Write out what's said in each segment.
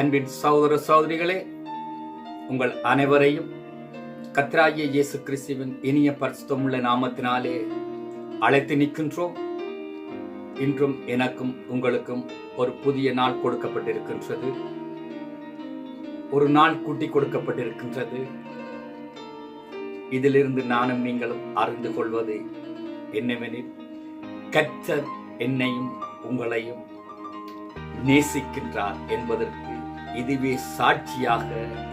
அன்பின் சகோதர சகோதரிகளே, உங்கள் அனைவரையும் கர்த்தராகிய இயேசு கிறிஸ்துவின் இனிய பரிசுத்தமுள்ள நாமத்தினாலே அழைத்து நிற்கின்றோம். இன்றும் எனக்கும் உங்களுக்கும் ஒரு புதிய நாள் கொடுக்கப்பட்டிருக்கின்றது. ஒரு நாள் கூட்டி கொடுக்கப்பட்டிருக்கின்றது. இதிலிருந்து நானும் நீங்களும் அறிந்து கொள்வது என்னவெனில், கர்த்தர் என்னையும் உங்களையும் நேசிக்கின்றார் என்பதற்கு இதுவே சாட்சியாக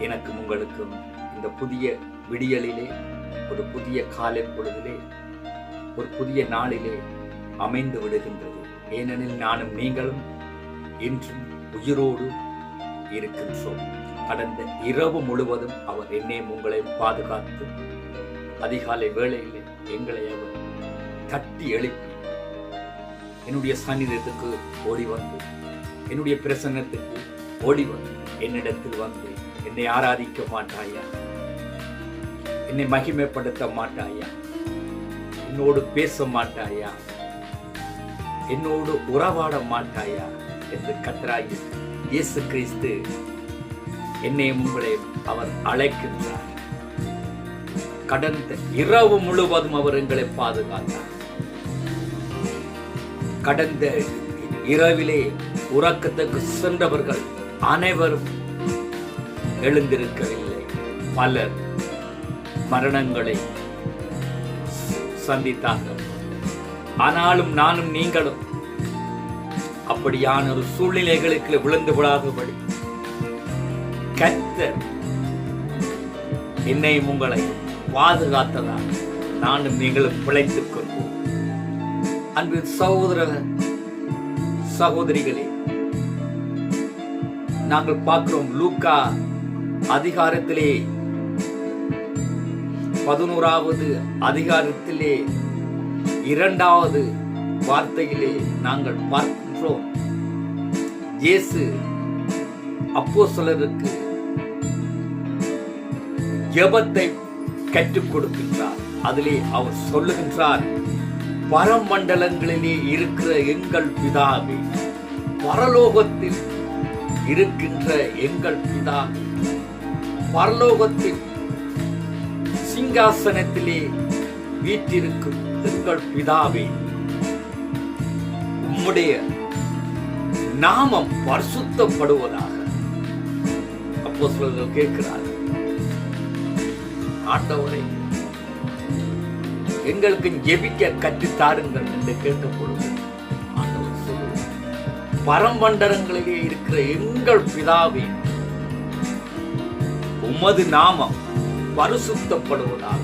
எனக்கும் உங்களுக்கும் இந்த புதிய விடியலிலே, ஒரு புதிய காலை பொழுதிலே, ஒரு புதிய நாளிலே அமைந்து விடுகின்றது. ஏனெனில் நானும் நீங்களும் இன்றும் உயிரோடு இருக்கின்றோம். கடந்த இரவு முழுவதும் அவர் என்னையும் உங்களையும் பாதுகாத்து அதிகாலை வேளையிலே எங்களை அவர் தட்டி எழுப்பி என்னுடைய சந்நிதத்துக்கு ஓடி வந்து, என்னுடைய பிரசன்னத்துக்கு ஓடி வந்து, என்னிடத்தில் வந்து, என்னை ஆராதிக்க மாட்டாயா, என்னை மகிமைப்படுத்த மாட்டாயா, என்னோடு பேச மாட்டாயா, என்னோடு உறவாட மாட்டாயா என்று கர்த்தராகிய இயேசு கிறிஸ்து என்னையும் உங்களையும் அவர் அழைக்கின்றார். கடந்த இரவு முழுவதும் அவர் எங்களை பாதுகாத்தார். கடந்த இரவிலே உறக்கத்துக்கு சென்றவர்கள் அனைவரும் எழுந்திருக்கவில்லை. பலர் மரணங்களை சந்தித்தார்கள். ஆனாலும் நானும் நீங்களும் அப்படியான ஒரு சூழ்நிலைகளுக்கு விழுந்து விடாதபடி கர்த்தர் என்னையும் உங்களை பாதுகாத்ததால் நானும் நீங்களும் பிழைத்துக் கொள்வோம். அன்பு சகோதர சகோதரிகளே, நாங்கள் பார்க்கிறோம் லூக்கா அதிகாரத்திலே 11வது அதிகாரத்திலே 2வது வார்த்தையிலே நாங்கள் பார்க்கின்றோம், இயேசு அப்போஸ்தலருக்கு ஜெபத்தை கற்றுக் கொடுக்கின்றார். அதிலே அவர் சொல்லுகின்றார், பரமண்டலங்களிலே இருக்கிற எங்கள் பிதாவே, பரலோகத்தில் இருக்கின்ற எங்கள் பிதாவே, பரலோகத்தில் சிங்காசனத்திலே வீற்றிருக்கும் எங்கள் பிதாவே, உம்முடைய நாமம் பரிசுத்தப்படுவதாக. அப்போஸ்தலர்கள் கேட்கிறார்கள், ஆண்டவரே எங்களுக்கு ஜெபிக்க கற்றுத்தாருங்கள் என்று கேட்ட பொழுது ஆண்டவர் சொல்லுவார், பரமண்டலங்களிலே இருக்கிற எங்கள் பிதாவே, உமது நாமம் பரிசுத்தப்படுவதாக.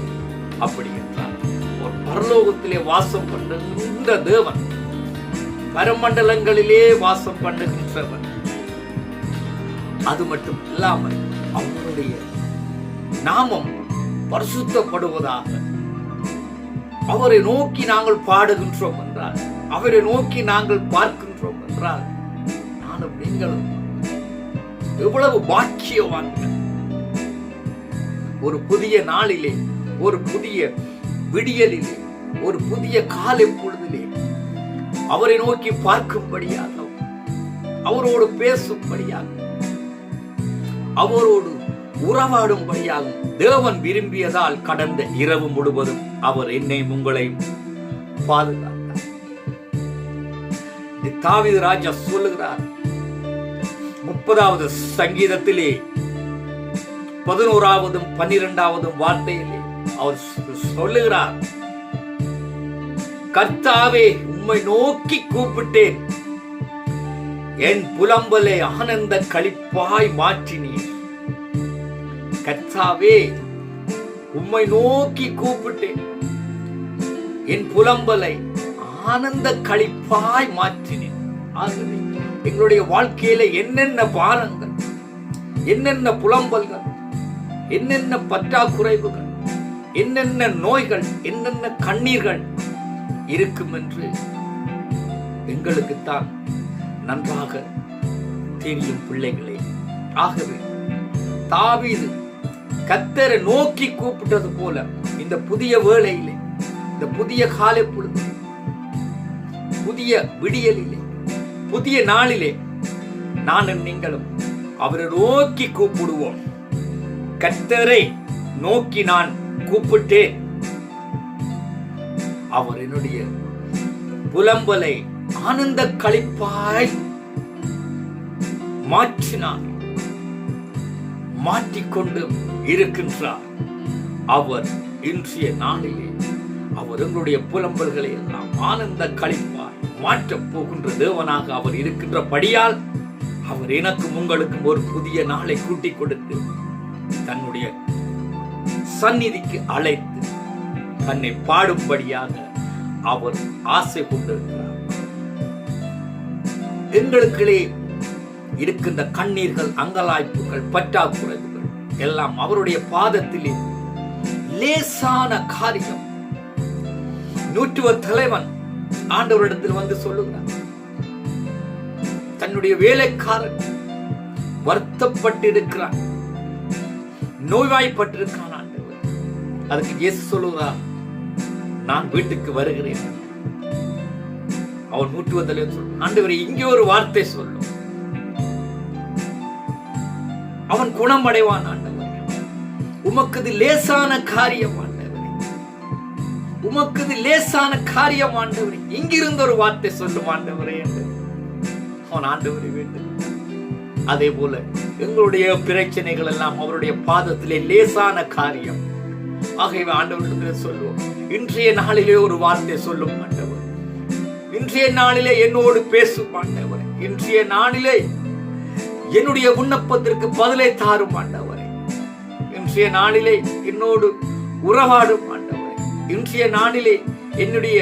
அப்படி என்றார். ஒரு பரலோகத்திலே வாசம் பண்ணுகின்ற தேவன், பரமண்டலங்களிலே வாசம் பண்ணுகின்றவன். அது மட்டும் இல்லாமல் அவருடைய நாமம் பரிசுத்தப்படுவதாக. அவரை நோக்கி நாங்கள் பாடுகின்றோம் என்றால், அவரை நோக்கி நாங்கள் பார்க்கின்றோம் என்றால், நானும் நீங்களும் எவ்வளவு பாக்கியவான்கள். ஒரு புதிய நாளிலே, ஒரு புதிய விடியலிலே, ஒரு புதிய காலை பொழுதிலே அவரை நோக்கி பார்க்கும்படியாக, அவரோடு பேசும்படியாக, அவரோடு உறவாடும்படியாகும் தேவன் விரும்பியதால் கடந்த இரவு முழுவதும் அவர் என்னை உங்களையும் பாதுகாத்தார். தாவீது ராஜா சொல்லுகிறார் 30வது சங்கீதத்திலே 11வதும் 12வது வார்த்தையிலே அவர் சொல்லுகிறார், கர்த்தாவே உம்மை நோக்கி கூப்பிட்டேன், என் புலம்பலை ஆனந்த களிப்பாய் மாற்றினீர். கர்த்தாவே உம்மை நோக்கி கூப்பிட்டேன், என் புலம்பலை ஆனந்த களிப்பாய் மாற்றினேன். ஆகவே எங்களுடைய வாழ்க்கையில என்னென்ன பாரங்கள், என்னென்ன புலம்பல்கள், என்னென்ன பற்றாக்குறைவுகள், என்னென்ன நோய்கள், என்னென்ன கண்ணீர்கள் இருக்கும் என்று எங்களுக்குத்தான் நன்றாக தெரியும் பிள்ளைகளே. ஆகவே தாவீது கர்த்தரை நோக்கி கூப்பிட்டது போல இந்த புதிய வேளையிலே, இந்த புதிய காலை பொழுதிலே, புதிய விடியலிலே, புதிய நாளிலே நானும் நீங்களும் அவரை நோக்கி கூப்பிடுவோம். கர்த்தரை நோக்கி நான் கூப்பிட்டேன், அவர் என்னுடைய புலம்பலை ஆனந்த களிப்பாய் மாற்றினார், மாற்றிக்கொண்டு இருக்கின்றார். அவர் இன்றைய நாளிலே அவர் எங்களுடைய புலம்பல்களை எல்லாம் ஆனந்த களிப்பாய் மாற்றப் போகின்ற தேவனாக அவர் இருக்கின்றபடியால் அவர் எனக்கும் உங்களுக்கும் ஒரு புதிய நாளை கூட்டிக் கொடுத்து தன்னுடைய சந்நிதிக்கு அழைத்து தன்னை பாடும்படியாக அவர் ஆசை கொண்டிருக்கிறார். எங்களுக்குள்ளே இருக்கின்ற கண்ணீர்கள், அங்கலாய்ப்புகள், பற்றாக்குறைகள் எல்லாம் அவருடைய பாதத்திலே லேசான காரியம். நூற்றுவ தலைவன் ஆண்டவரிடத்தில் வந்து சொல்லுகிறார், தன்னுடைய வேலைக்காரன் வருத்தப்பட்டு இருக்கிறான், நோய்வாய்ப்பட்டிருக்கான். ஆண்டவர் அதுக்கு இயேசு சொல்லுகிறார், நான் வீட்டுக்கு வருகிறேன். அவன் நூற்றுவ தலைவன் சொல்ல, ஆண்டவரே இங்கே ஒரு வார்த்தை சொல்லும், அவன் குணமடைவான். ஆண்டவரே உமக்கு லேசான காரியம், ஆண்டவரே உமக்கு லேசான காரியம், ஆண்டவரே இங்கிருந்து ஒரு வார்த்தை சொல்லும் ஆண்டவரே என்று அவன் ஆண்டவரை வேண்டும். அதே போல எங்களுடைய பிரச்சனைகள் எல்லாம் அவருடைய பாதத்திலே லேசான காரியம். ஆகவே ஆண்டவரிடத்தில் சொல்லுவோம், இன்றைய நாளிலே ஒரு வார்த்தை சொல்லும் ஆண்டவர், இன்றைய நாளிலே என்னோடு பேசும் ஆண்டவர், இன்றைய நாளிலே என்னுடைய விண்ணப்பத்திற்கு பதிலை தாரும் ஆண்டவரே, இன்றைய நாளிலே என்னோடு உறவாடும் ஆண்டவரே, இன்றைய நாளிலே என்னுடைய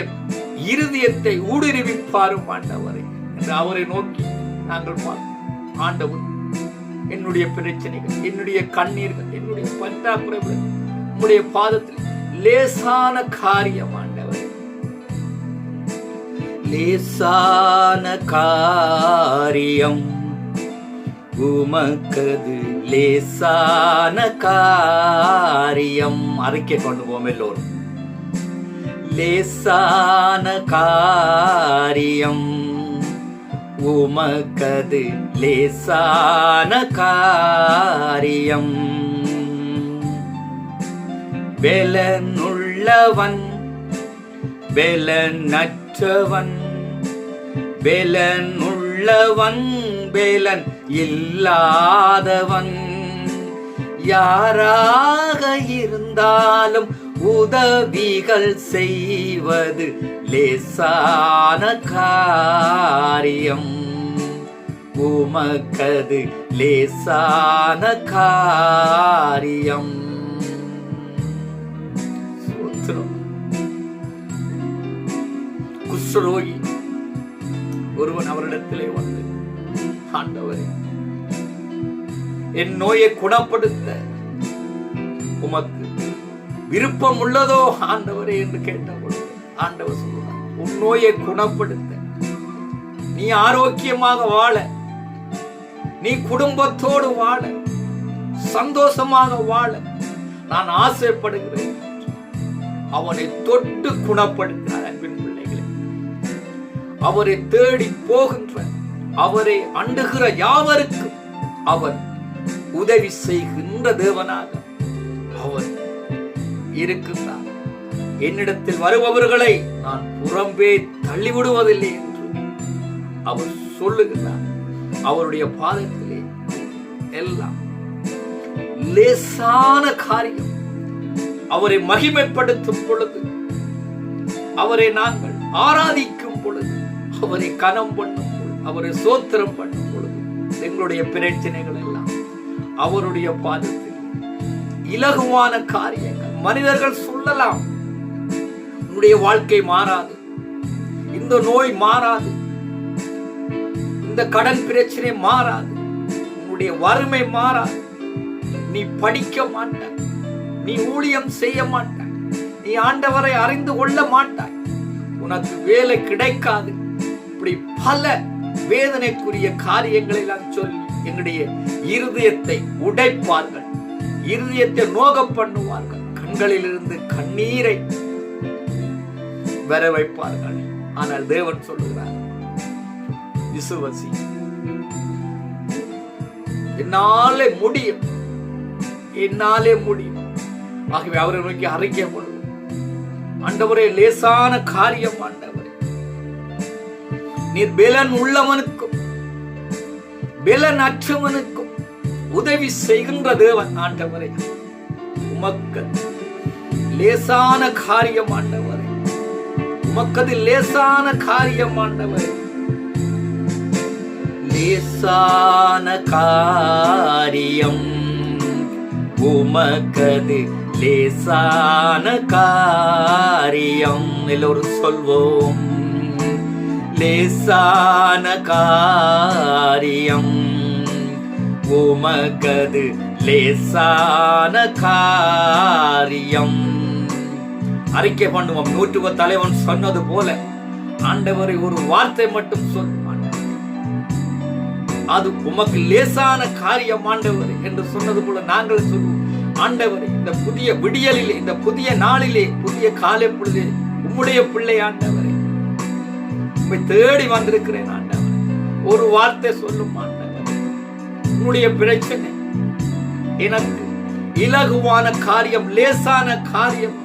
இருதயத்தை ஊடுருவிப்பாரும் ஆண்டவரே என்று அவரை நோக்கி நாங்கள் பார்ப்போம். ஆண்டவர் என்னுடைய பிரச்சனைகள், என்னுடைய கண்ணீர்கள், என்னுடைய பற்றாக்குறைகள் உம்முடைய பாதத்தில் லேசான காரியம் ஆண்டவரே, லேசான காரியம் உமக்கது லேசான காரியம். அறிக்கை கொண்டு போவோம் எல்லோரும். லேசான காரியம் உமக்கது லேசான காரியம். பெலனுள்ளவன் பெலனற்றவன், பெலனுள்ளவன் பெலன் இல்லாதவன், யாராக இருந்தாலும் உதவிகள் செய்வது லேசான காரியம் உமக்கது லேசான காரியம். குஷ்டரோகி ஒருவன் அவரிடத்திலே வந்து, ஆண்டவரே என் நோயை குணப்படுத்த உமக்கு விருப்பம் உள்ளதோ ஆண்டவரே என்று கேட்டபொழுது ஆண்டவர் சொல்லுவார், உன் நோயை குணப்படுத்த, நீ ஆரோக்கியமாக வாழ, நீ குடும்பத்தோடு வாழ, சந்தோஷமாக வாழ நான் ஆசைப்படுகிறேன். அவனை தொட்டு குணப்படுத்தினார். அன்பின் பிள்ளைகளே, அவரை தேடி போகின்ற, அவரை அண்டுகிற யாவருக்கும் அவர் உதவி செய்கின்ற தேவனாக அவர் இருக்கின்றார். என்னிடத்தில் வருபவர்களை நான் புறம்பே தள்ளிவிடுவதில்லை என்று அவர் சொல்லுகிறார். அவருடைய பாதத்திலே எல்லாம் லேசான காரியம். அவரை மகிமைப்படுத்தும் பொழுது, அவரை நாங்கள் ஆராதிக்கும் பொழுது, அவரை கனம் பண்ணும் பொழுது, அவரை சோத்திரம் பண்ணும் பொழுது எங்களுடைய பிரச்சனைகள் எல்லாம் அவருடைய பாதத்தில் இலகுவான காரியங்கள். மனிதர்கள் சொல்லலாம், உன்னுடைய வாழ்க்கை மாறாது, இந்த நோய் மாறாது, இந்த கடன் பிரச்சனை மாறாது, உன்னுடைய வறுமை மாறாது, நீ படிக்க மாட்டாய், நீ ஊழியம் செய்ய மாட்டாய், நீ ஆண்டவரை அறிந்து கொள்ள மாட்டாய், உனக்கு வேலை கிடைக்காது, இப்படி பல வேதனைக்குரிய காரியங்களை எல்லாம் சொல்லி எங்களுடைய இருதயத்தை உடைப்பார்கள், இருதயத்தை நோக பண்ணுவார்கள், கண்களிலிருந்து கண்ணீரை வர வைப்பார்கள். ஆனால் தேவன் சொல்லுகிறார், விசுவாசி, என்னாலே முடியும், என்னாலே முடியும். ஆகவே அவரை நோக்கி அறிக்கை பண்ணுவோம். ஆண்டவரே, லேசான காரியம் ஆண்டவரே. நீர் பெலன் உள்ளவனுக்கும் பெலன் அற்றவனுக்கும் உதவி செய்கின்ற தேவன் ஆண்டவரே. உமக்கு லேசான காரியம் ஆண்டவரே, உமக்கது லேசான காரியம் ஆண்டவரே. லேசான காரியம் உமக்கது லேசான காரியம். எல்லோரும் சொல்வோம். லேசான காரியம் உமக்கது லேசான காரியம். அறிக்கை பண்ணுவோம். 110 தலைவன் சொன்னது போல ஆண்டவரை ஒரு வார்த்தை மட்டும் சொல்லுவான், அது உமக்கு லேசான காரியம் ஆண்டவரே என்று சொன்னது போல நாங்கள் சொல்லுவோம். ஆண்டவரே, இந்த புதிய விடியலிலே, இந்த புதிய நாளிலே, புதிய காலை பொழுதே உம்முடைய பிள்ளை ஆண்டவரே, உம்மை தேடி வந்திருக்கிறேன் ஆண்டவரே. ஒரு வார்த்தை சொல்லும் ஆண்டவரே. உன்னுடைய பிரச்சனை எனக்கு இலகுவான காரியம், லேசான காரியம்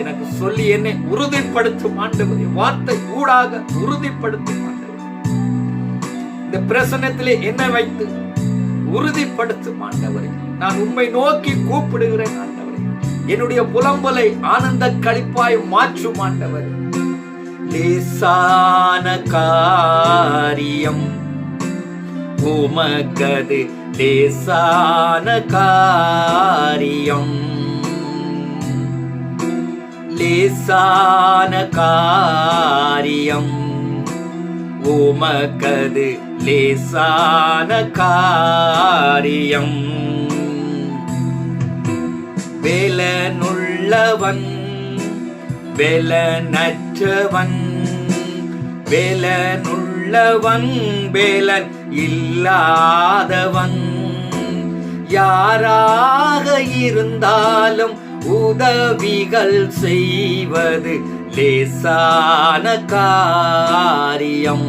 எனக்கு சொல்லி என்னை உறுதிப்படுத்தும் ஆண்டவரே. வார்த்தை ஊடாக உறுதிப்படுத்தும் ஆண்டவரே. இந்த பிரசன்னத்திலே என்னை வைத்து உறுதிப்படுத்தும் ஆண்டவரே. நான் உம்மை நோக்கி கூப்பிடுகிறேன் ஆண்டவரே. என்னுடைய புலம்பலை ஆனந்த களிப்பாய் மாற்றும் ஆண்டவரே. லேசான காரியம் உமக்கது லேசான காரியம். லேசான காரியம் உமக்கது லேசான காரியம். வேலனுள்ளவன் வேலனற்றவன், வேலனுள்ளவன் வேலன் இல்லாதவன், யாராக இருந்தாலும் உதவிகள் செய்வது லேசான காரியம்.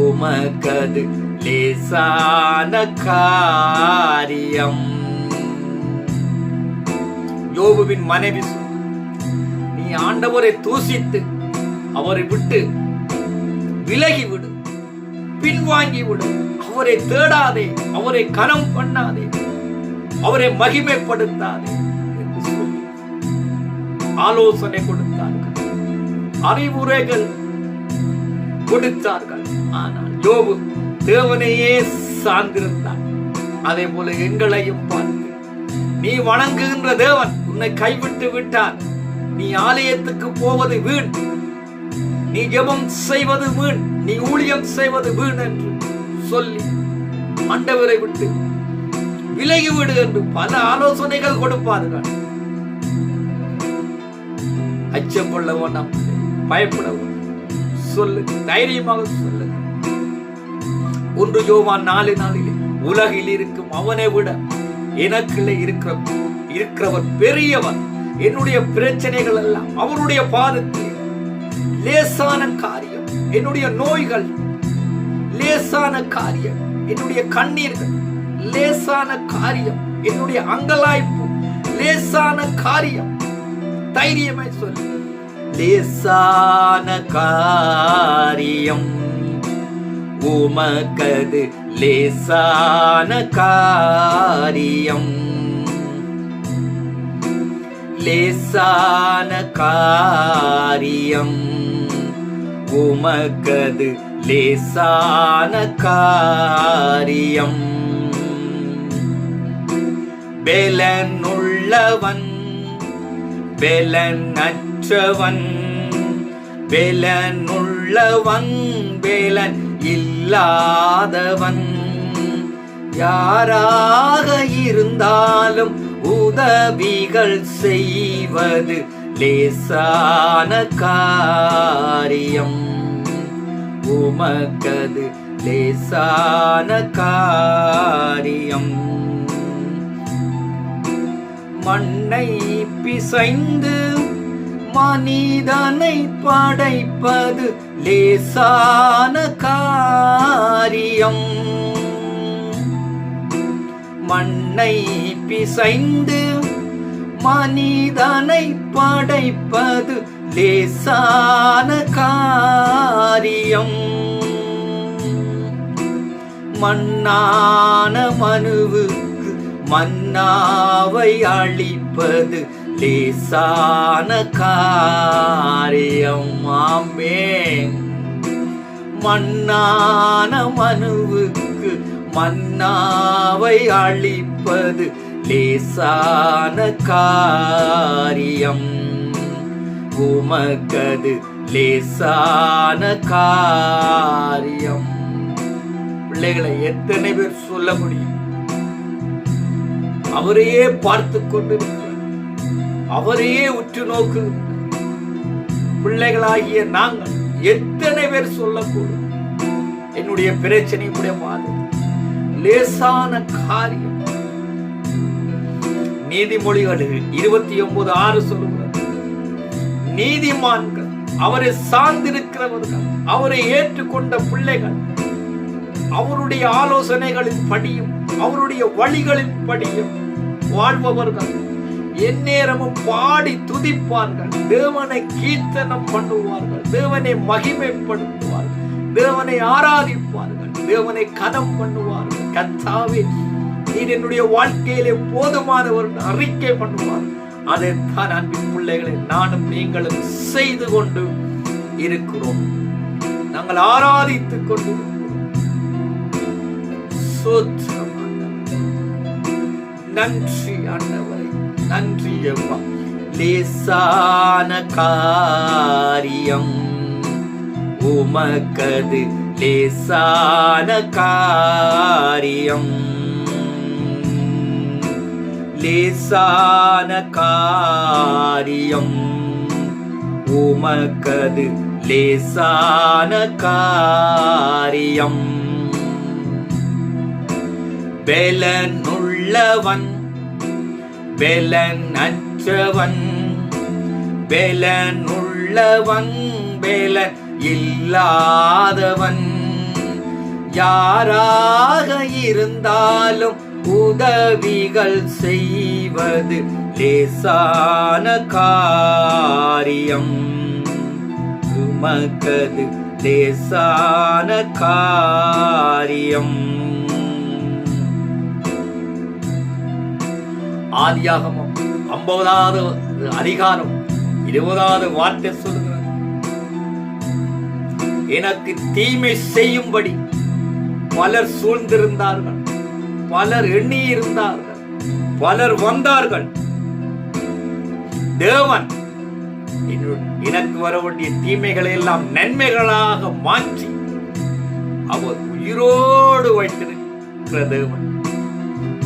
உமக்கது லேசான காரியம். யோபுவின் மனைவி, நீ ஆண்டவரை தூசித்து அவரை விட்டு விலகிவிடு, பின்வாங்கி விடு, அவரை தேடாதே, அவரை கனம் பண்ணாதே, அவரை மகிமைப்படுத்தாதே என்று சொல்லி ஆலோசனை கொடுத்தார்கள், அறிவுரைகள் கொடுத்தார்கள். ஆனால் யோபு தேவனையே சார்ந்திருந்தார். அதே போல எங்களையும் பார்த்து, நீ வணங்குகின்ற தேவன் உன்னை கைவிட்டு விட்டார், நீ ஆலயத்துக்கு போவது வீண், நீ ஜெபம் செய்வது வீண், நீ ஊழியம் செய்வது வீண் என்று சொல்லி ஆண்டவரை விட்டு விலகிவிடு என்று பல ஆலோசனைகள் கொடுப்பார்கள். அச்சம் வேண்டாம், பயப்பட சொல்லு, தைரியமாக சொல்லு. 1 யோவான் 4:4 உலகில் இருக்கும் அவனை விட எனக்குள்ளே இருக்கிறவர் பெரியவர். என்னுடைய பிரச்சனைகள் எல்லாம் அவருடைய பாதத்தில். லேசான காரியம் என்னுடைய நோய்கள், லேசான காரியம் என்னுடைய கண்ணீர்கள், லேசான காரியம் என்னுடைய அங்கலாய்ப்பு, லேசான காரியம். தைரியமாய் சொல்லு, லேசான காரியம் உமக்கது லேசான காரியம். லேசான காரியம் உமக்கது லேசான காரியம். பெலனுள்ளவன் பெலனற்றவன், பெலனுள்ளவன் பெலன் இல்லாதவன், யாராக இருந்தாலும் உதவிகள் செய்வது லேசான காரியம். உமக்கது லேசான காரியம். மண்ணை பிசைந்து மனிதனை படைப்பது லேசான காரியம். மண்ணை பிசைந்து மனிதனை படைப்பது லேசான காரியம். மண்ணான மனுவுக்கு மன்னாவை அளிப்பது லேசான காரியம். ஆமென். மண்ணான மனுவுக்கு மன்னாவை அளிப்பது லேசான காரியம். உமக்கது லேசான காரியம். பிள்ளைகளை எத்தனை பேர் சொல்ல முடியும்? அவரையே பார்த்து கொண்டிருக்கிறார், அவரையே உற்று நோக்கு. பிள்ளைகளாகிய நாங்கள் எத்தனை பேர் சொல்லக்கூடும்? என்னுடைய பிரச்சனை லேசான காரியம். நீதிமொழிகள் 29:6 சொல்லுகிறது, நீதிமான்கள், அவரை சார்ந்திருக்கிறவர்கள், அவரை ஏற்றுக்கொண்ட பிள்ளைகள் அவருடைய ஆலோசனைகளின் படியும் அவருடைய வழிகளின் படியும் வாழ்பவர்கள் எந்நேரமும் பாடி துதிப்பார்கள், தேவனை கீர்த்தனம் பண்ணுவார்கள், தேவனை மகிமைப்படுத்துவார்கள், தேவனை ஆராதிப்பார்கள், தேவனை கனம் பண்ணுவார்கள். கர்த்தாவே, நீர் என்னுடைய வாழ்க்கையிலே போதுமானவர் அறிக்கை பண்ணுவார். அதைத்தான் அன்பின் பிள்ளைகளை நானும் நீங்களும் செய்து கொண்டு இருக்கிறோம். நாங்கள் ஆராதித்துக் கொண்டு நன்றி ஆண்டவரே, நன்றி அம்மா. லேசான காரியம் உமக்கது லேசான காரியம். லேசான காரியம் உமக்கது லேசான காரியம். பெலனுள்ளவன் பெலன் அற்றவன், பெலனுள்ளவன் பெலன் இல்லாதவன், யாராக இருந்தாலும் உதவிகள் செய்வது லேசான காரியம். உமக்கது லேசான காரியம். ஆதியாகமம் 50வது அதிகாரம் 20வது வார்த்தை சொல்லுகிறது, எனக்கு தீமை செய்யும்படி பலர் சூழ்ந்திருந்தார்கள், பலர் எண்ணி இருந்தார்கள், பலர் வந்தார்கள். தேவன் எனக்கு வர வேண்டிய தீமைகளை எல்லாம் நன்மைகளாக மாற்றி அவர் உயிரோடு வைத்திருக்கிற தேவன்,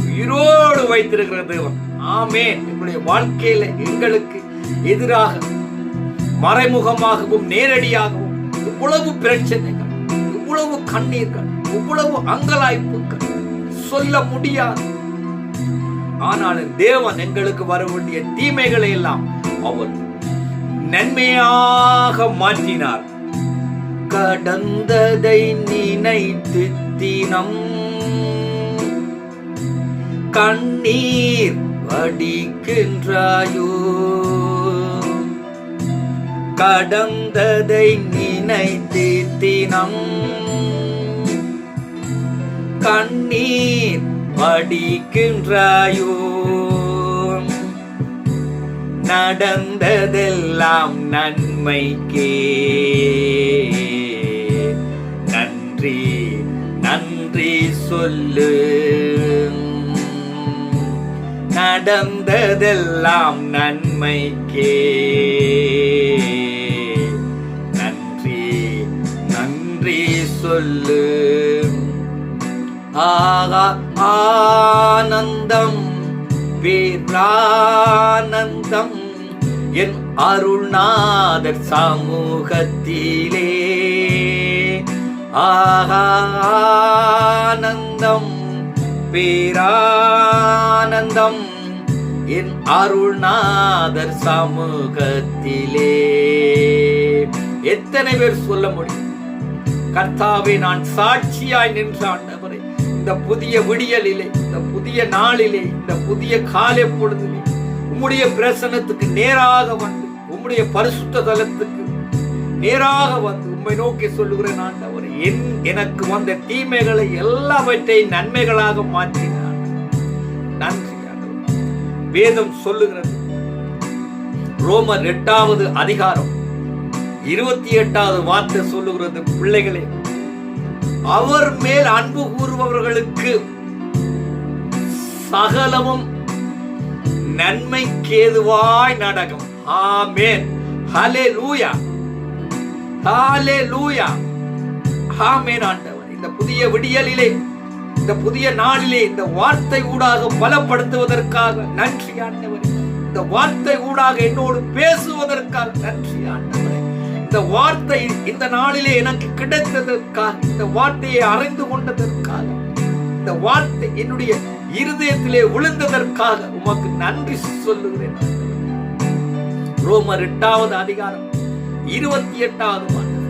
உயிரோடு வைத்திருக்கிற தேவன். ஆமென். எங்களுடைய வாழ்க்கையில எங்களுக்கு எதிராக மறைமுகமாகவும் நேரடியாகவும் இவ்வளவு பிரச்சனைகள், இவ்வளவு கண்ணீர்கள், இவ்வளவு அங்கலாய்ப்புகள் சொல்ல முடியாது. ஆனாலும் தேவன் எங்களுக்கு வர வேண்டிய தீமைகளை எல்லாம் அவர் நன்மையாக மாற்றினார். கடந்ததை நினைத்து தினம் கண்ணீர் வடிக்கின்றாயோ, கடந்ததை நினைத்து தினம் கண்ணீர் வடிக்கின்றாயோ, நடந்ததெல்லாம் நன்மைக்கே நன்றி நன்றி சொல்லு, நடந்ததெல்லாம் நன்மைக்கே நன்றி நன்றி சொல்லு. ஆகா ஆனந்தம் பேரானந்தம் என் அருள்நாதர் சமூகத்திலே, ஆகா ஆனந்தம் பேரானந்தம் என் அருள்நாதர் சமூகத்திலே. எத்தனை பேர் சொல்ல முடியும்? கர்த்தாவே, நான் சாட்சியாய் நின்ற ஆண்டவரே, இந்த புதிய விடியலிலே, இந்த புதிய நாளிலே, இந்த புதிய காலை பொழுதிலே உம்முடைய பிரசன்னத்துக்கு நேராக வந்து, உம்முடைய பரிசுத்த தலத்துக்கு நேராக வந்து உம்மை நோக்கி சொல்லுகிறேன் ஆண்டவரே, எனக்கு வந்த தீமைகளை எல்லாவற்றையும் நன்மைகளாக மாற்றினார். நன்றி ஆண்டவரே. வேதம் சொல்லுகிறது, ரோமர் 8வது அதிகாரம் 28வது வார்த்தை சொல்லுகிறது, பிள்ளைகளே, அவர் மேல் அன்பு கூறுபவர்களுக்கு சகலமும் நன்மைக்கேதுவாய் நடக்கும். ஆமென். ஹல்லேலூயா, ஹல்லேலூயா, ஆமென். ஆண்டவர் இந்த புதிய விடியலிலே, இந்த புதிய நாளிலே இந்த வார்த்தை ஊடாக பலப்படுத்துவதற்காக நன்றி ஆண்டவரே. இந்த வார்த்தை ஊடாக என்னோடு பேசுவதற்காக நன்றி ஆண்டவரே. இந்த வார்த்தை இந்த நாளிலே எனக்கு கிடைத்ததற்காக, இந்த வார்த்தையை அறிந்து கொண்டதற்காக, இந்த வார்த்தை என்னுடைய இருதயத்திலே விழுந்ததற்காக உமக்கு நன்றி சொல்லுகிறேன். ரோமர் 8வது அதிகாரம் 28வது வார்த்தை,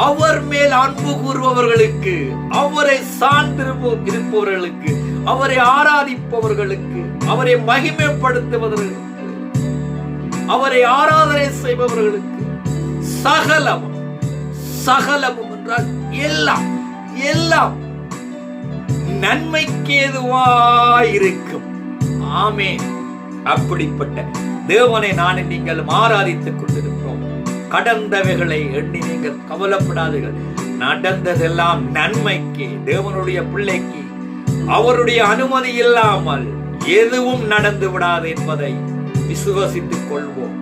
அவர் மேல் அன்பு கூறுபவர்களுக்கு, அவரை சார்ந்திருப்பவர்களுக்கு, அவரை ஆராதிப்பவர்களுக்கு, அவரை மகிமைப்படுத்துபவர்களுக்கு, அவரை ஆராதனை செய்பவர்களுக்கு சகலமும், சகலமும் என்றால் எல்லாம், எல்லாம் நன்மைக்கேதுவாயிருக்கும். ஆமென். அப்படிப்பட்ட தேவனை நானும் நீங்களும் ஆராதித்துக் கொண்டிருக்கிறோம். கடந்தவைகளை எண்ணி நீங்கள் கவலைப்படாதீர்கள். நடந்ததெல்லாம் நன்மைக்கு. தேவனுடைய பிள்ளைக்கு அவருடைய அனுமதி இல்லாமல் எதுவும் நடந்து விடாது என்பதை விசுவசித்துக் கொள்வோம்.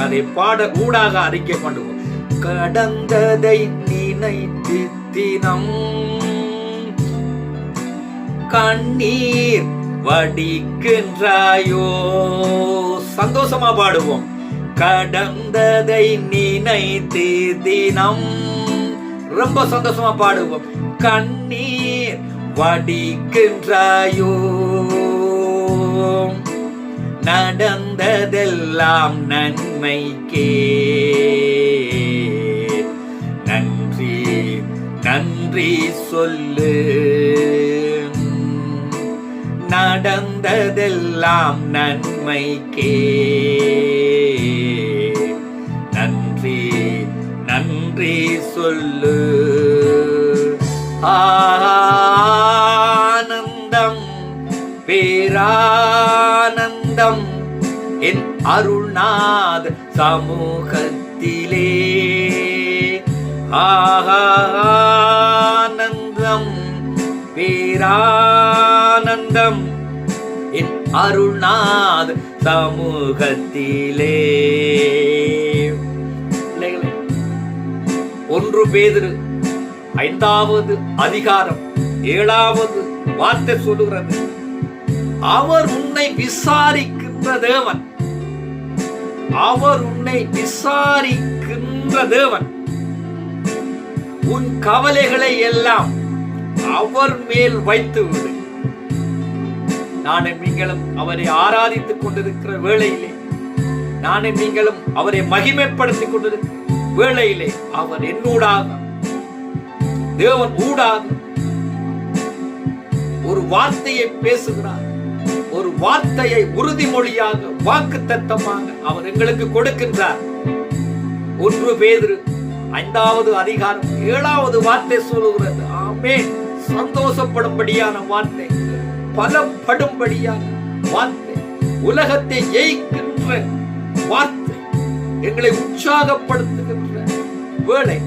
அதை பாட ஊடாக அறிக்கை பண்ணுவோம். கடந்ததை நினைத்து தினம் கண்ணீர் வடிக்கின்றாயோ. சந்தோஷமா பாடுவோம். கடந்ததை நினைத்து தினம், ரொம்ப சந்தோஷமா பாடுவோம். கண்ணீர் வடிக்கின்றாயோ, நடந்ததெல்லாம் நன்மைக்கே. நன்றி நன்றி சொல்லு, நடந்ததெல்லாம் நன்மைக்கே. நன்றி நன்றி சொல்லு. ஆனந்தம் பேரானந்தம் என் அருள்நாத சமூகத்திலே. ஆனந்தம் பேரானந்தம் என் அருள்நாத சமூகத்திலே. 1 பேதுரு 5வது அதிகாரம் 7வது வார்த்தை சொல்லுகிறது, அவர் உன்னை விசாரிக்கின்ற தேவன், அவர் உன்னை விசாரிக்கின்ற தேவன். உன் கவலைகளை எல்லாம் அவர் மேல் வைத்து விடு. நானும் நீங்களும் அவரை ஆராதித்துக் கொண்டிருக்கிற வேளையிலே, நானும் நீங்களும் அவரை மகிமைப்படுத்திக் கொண்டிருக்கிற வேளையிலே, அவர் என்னூடாக, தேவன் ஊடாக ஒரு வார்த்தையை பேசுகிறார். ஒரு வார்த்தையை உறுதிமொழியாக, வாக்குத்தத்தமாக அவர் எங்களுக்கு கொடுக்கின்றார். 1 பேதுரு 5வது அதிகாரம் 7வது வார்த்தை சொல்லுகிறது. ஆமென். சந்தோஷப்படும்படியான வார்த்தை, பலப்படும்படியான வார்த்தை, உலகத்தை ஜெயிக்கின்ற வார்த்தை, எங்களை உற்சாகப்படுத்துகின்ற வேளை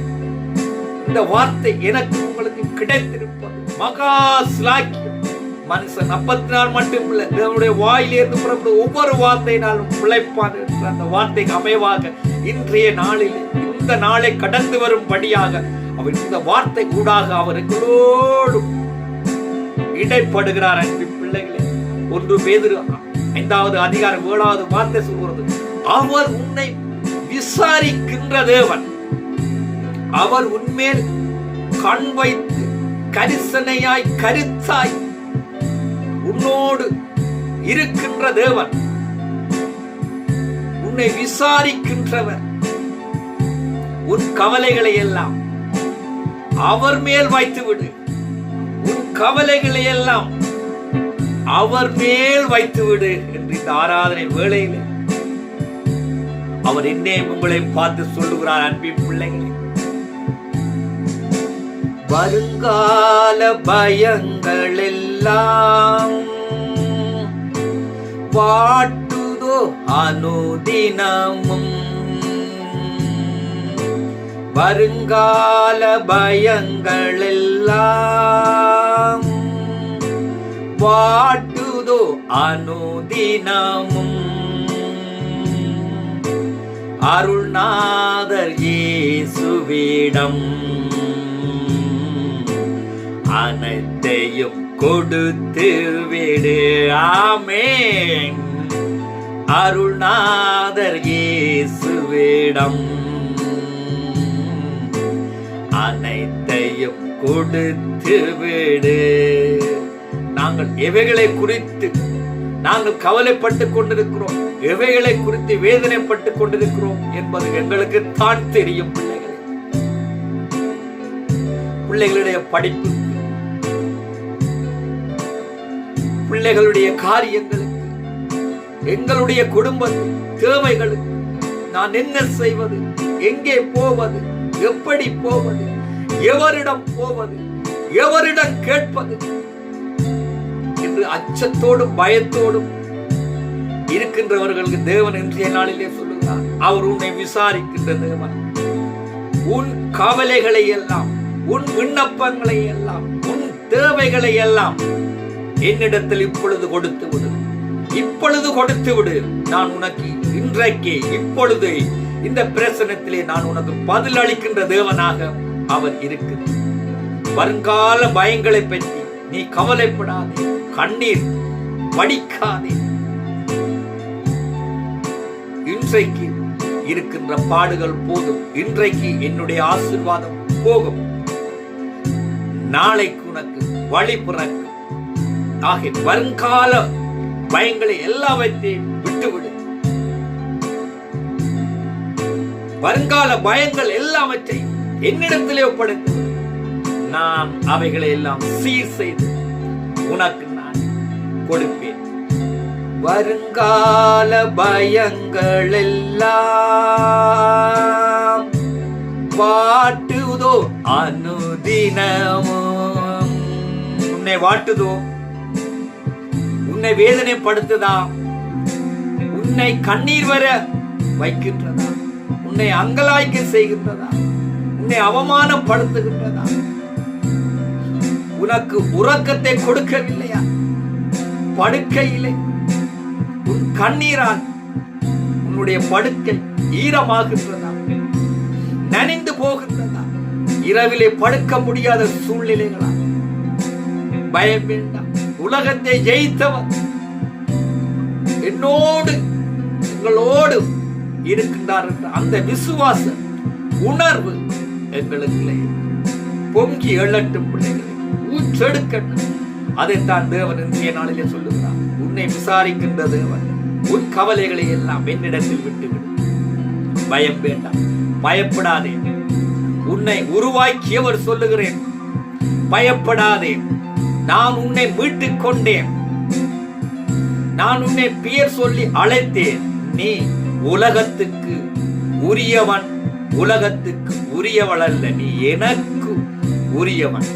இந்த வார்த்தை எனக்கு உங்களுக்கு கிடைத்திருப்பது மகா ஸ்லாக்கியம். மனுஷன் 54 மட்டும் இல்லை, தேவனுடைய வாயிலிருந்து புறப்படும் ஒவ்வொரு வார்த்தையினாலும் பிழைப்பான் என்ற அந்த வார்த்தைக்கு அமைவாக இன்றைய நாளில், இந்த நாளை கடந்து வரும்படியாக அவர் இந்த வார்த்தை ஊடாக அவர் எங்களோடு இடைப்படுகிறார். அன்பு பிள்ளைகளே, 1 பேதுரு 5வது அதிகாரம் 7வது வார்த்தை சொல்கிறது, அவர் உன்னை விசாரிக்கின்ற தேவன், அவர் உன்மேல் கண் வைத்து கரிசனையாய் கருத்தாய் உன்னோடு இருக்கின்ற தேவன், உன்னை விசாரிக்கின்றவர். உன் கவலைகளை எல்லாம் அவர் மேல் வைத்து விடு. உன் கவலைகளை எல்லாம் அவர் மேல் வைத்து விடு என்று இந்த ஆராதனை வேளையிலே அவர் என்னை உங்களை பார்த்து சொல்லுகிறார். அன்பின் பிள்ளைகளே, வருங்கால பயங்கள் எல்லாம் வாட்டுதோ அனுதினமும், வருங்கால பயங்கள் எல்லாம் வாட்டுதோ அனுதினமும், அருள்நாதர் இயேசுவிடம் அனைத்தையும் கொடுத்து விடு. ஆமென். அருள்நாதர் இயேசுவிடம் அனைத்தையும் கொடுத்து விடு. நாங்கள் எவைகளை குறித்து நாங்கள் கவலைப்பட்டுக் கொண்டிருக்கிறோம், எவைகளை குறித்து வேதனைப்பட்டுக் கொண்டிருக்கிறோம் என்பது எங்களுக்கு தான் தெரியும். பிள்ளைகளுடைய படிப்பு, பிள்ளைகளுடைய காரியங்களுக்கு, எங்களுடைய குடும்ப தேவைகளுக்கு நான் என்ன செய்வது, எங்கே போவது, எப்படி போவது, எவரிடம் போவது, எவரிடம் கேட்பது என்று அச்சத்தோடும் பயத்தோடும் இருக்கின்றவர்களுக்கு தேவன் இன்றைய நாளிலே சொல்லுகிறார், அவர் உன்னை விசாரிக்கின்ற தேவன். உன் கவலைகளை எல்லாம், உன் விண்ணப்பங்களை எல்லாம், உன் தேவைகளை எல்லாம் என்னிடத்தில் இப்பொழுது கொடுத்து விடு, இப்பொழுது கொடுத்து விடு. நான் உனக்கு இன்றைக்கே இப்பொழுது இந்த பிரச்சனத்திலே நான் உனக்கு பதில் அளிக்கின்ற தேவனாக அவர் இருக்கிறார். வருங்கால பயங்களை பற்றி நீ கவலைப்படாதே, கண்ணீர் வடிக்காதே. இன்றைக்கு இருக்கின்ற பாடுகள் போதும், இன்றைக்கு என்னுடைய ஆசீர்வாதம் போகும், நாளைக்கு உனக்கு வழி பிறக்கும். ஆக வருங்கால பயங்களை எல்லாவற்றையும் விட்டுவிடு. வருங்கால பயங்கள் எல்லாவற்றையும் என்னிடத்திலே ஒப்படைத்து நான் அவைகளை எல்லாம் சீர் செய்து உனக்கு நான் கொடுப்பேன். வருங்கால பயங்கள் எல்லாம் வாட்டுதோ அனுதினமும். உன்னை வாட்டுதோ, உன்னை வேதனைப்படுத்துதா, உன்னை கண்ணீர் வர வைக்கின்றதா, உன்னை அங்கலாய்க்க செய்கின்றதா, உன்னை அவமானப்படுத்துகின்றதா, உனக்கு உறக்கத்தை கொடுக்கவில்லையா, படுக்கையிலே உன் கண்ணீரால் உன்னுடைய படுக்கை ஈரமாகின்றதா, நனைந்து போகின்றதா, இரவிலே படுக்க முடியாத சூழ்நிலைகளா? பயம் வேண்டாம், உலகத்தை ஜெயித்தவர் என்னோடு எங்களோடு இருக்கின்றார் என்ற அந்த விசுவாச உணர்வு எங்களுக்கு பொங்கி எழட்டும். பிள்ளைகளை ஊற்றெடுக்கட்டும். அதைத்தான் தேவன் இன்றைய நாளிலே சொல்லுகிறார். உன்னை விசாரிக்கின்ற தேவன் உன் கவலைகளை எல்லாம் என்னிடத்தில் விட்டுவிடு. பயம் வேண்டாம், பயப்படாதே. உன்னை உருவாக்கியவர் சொல்லுகிறேன், பயப்படாதே. நான் உன்னை மீட்டுக் கொண்டேன், நான் உன்னை பெயர் சொல்லி அழைத்தேன். நீ உலகத்துக்கு உரியவன், உலகத்துக்கு உரியவள் அல்ல, நீ எனக்கு உரியவன்.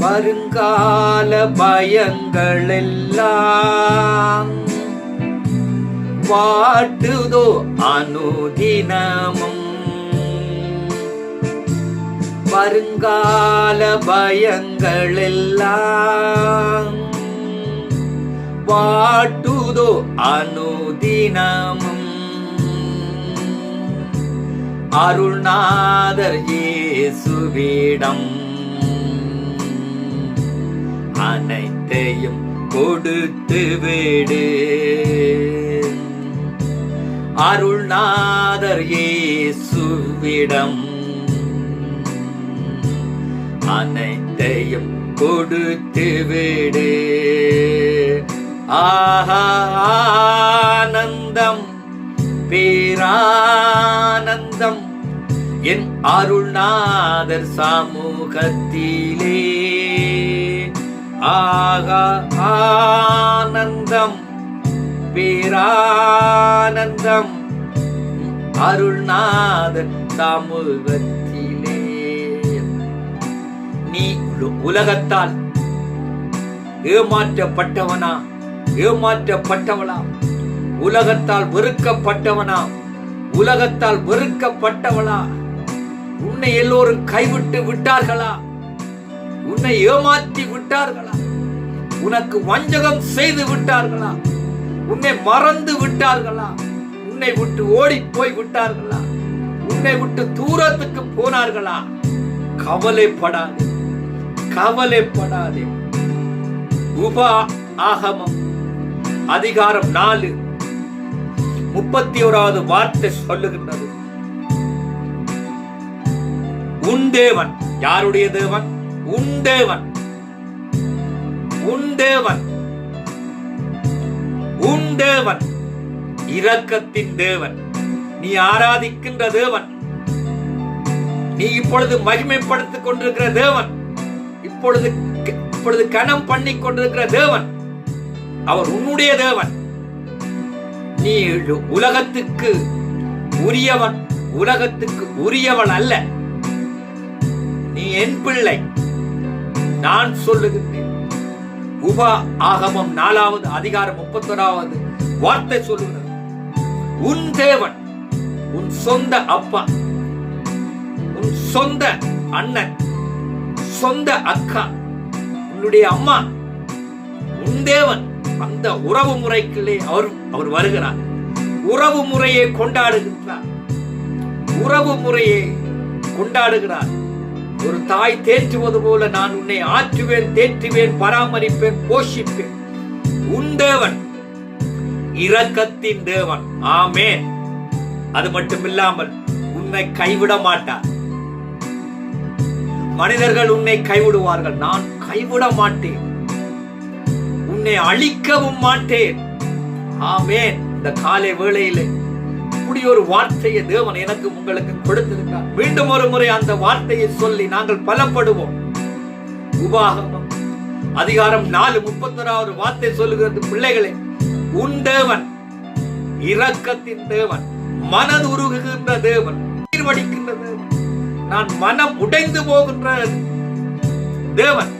வருங்கால பயங்கள் எல்லாம் வாட்டுதோ அனுதினமும், வருங்கால பயங்கள் எல்லாம் வாட்டுதோ அனுதினமும், அருள்நாதர் இயேசுவிடம் அனைத்தையும் கொடுத்து விடு. அருள்நாதர் இயேசுவிடம் அனைத்தையும் கொடுத்து விடு. ஆனந்தம் பேரானந்தம் என் அருள்நாதர் சமூகத்திலே ஆகா ஆனந்தம் பேரானந்தம் அருள்நாதர் சமூகத்திலே. நீ உலகத்தால் ஏமாற்றப்பட்டவனா, ஏமாற்றப்பட்டவளா, உலகத்தால் வெறுக்கப்பட்டவனா, உலகத்தால் வெறுக்கப்பட்டவளா, உன்னை எல்லோரும் கைவிட்டு விட்டார்களா, உன்னை ஏமாற்றி விட்டார்களா, உனக்கு வஞ்சகம் செய்து விட்டார்களா, உன்னை மறந்து விட்டார்களா, உன்னை விட்டு ஓடி போய் விட்டார்களா, உன்னை விட்டு தூரத்துக்கு போனார்களா? கவலைப்படாதே, கவலைப்படாதே. உபாகமம் அதிகாரம் 4 31வது வார்த்தை சொல்லுகின்றது, உன் தேவன். யாருடைய தேவன்? உன் தேவன், உன் தேவன், உன் தேவன் இரக்கத்தின் தேவன். நீ ஆராதிக்கின்ற தேவன், நீ இப்பொழுது மகிமைப்படுத்திக் கொண்டிருக்கிற தேவன், இப்பொழுது கனம் பண்ணி கொண்டிருக்கிற தேவன், அவர் உன்னுடைய தேவன். நீ உலகத்துக்கு உரியவன், உலகத்துக்கு உரியவன் அல்ல. நீ என் பிள்ளை. நான் சொல்லுகின்றேன். உபாகமம் 4வது அதிகாரம் 31வது வார்த்தை சொல்லுகிறது, உன் தேவன், உன் சொந்த அப்பா, உன் சொந்த அண்ணன், சொந்த அக்கா, உன்னுடைய அம்மா, உன் தேவன். அந்த உறவு முறைக்குள்ளே அவர் வருகிறார். உறவு முறையை கொண்டாடுகின்றார், உறவு முறையை கொண்டாடுகிறார். ஒரு தாய் தேற்றுவது போல நான் உன்னை ஆற்றுவேன், தேற்றுவேன், பராமரிப்பேன், போஷிப்பேன். உன் தேவன் இரக்கத்தின் தேவன். ஆமென். அது மட்டுமில்லாமல் உன்னை கைவிட மாட்டார். மனிதர்கள் உன்னை கைவிடுவார்கள், நான் கைவிட மாட்டேன், உன்னை அழிக்கவும் மாட்டேன். ஆமென். இந்த காலை வேளையிலே இப்படி ஒரு வார்த்தையை தேவன் எனக்கு உங்களுக்கு கொடுத்திருக்கார். மீண்டும் ஒரு முறை அந்த வார்த்தையை சொல்லி நாங்கள் பலப்படுவோம். உபாகமம் அதிகாரம் 4 31வது வார்த்தை சொல்லுகிறது, பிள்ளைகளே, உன் தேவன் இரக்கத்தின் தேவன், மனது உருகுகின்ற தேவன், நீர் வடிக்கின்ற தேவன், நான் மனம் உடைந்து போகின்ற தேவன்.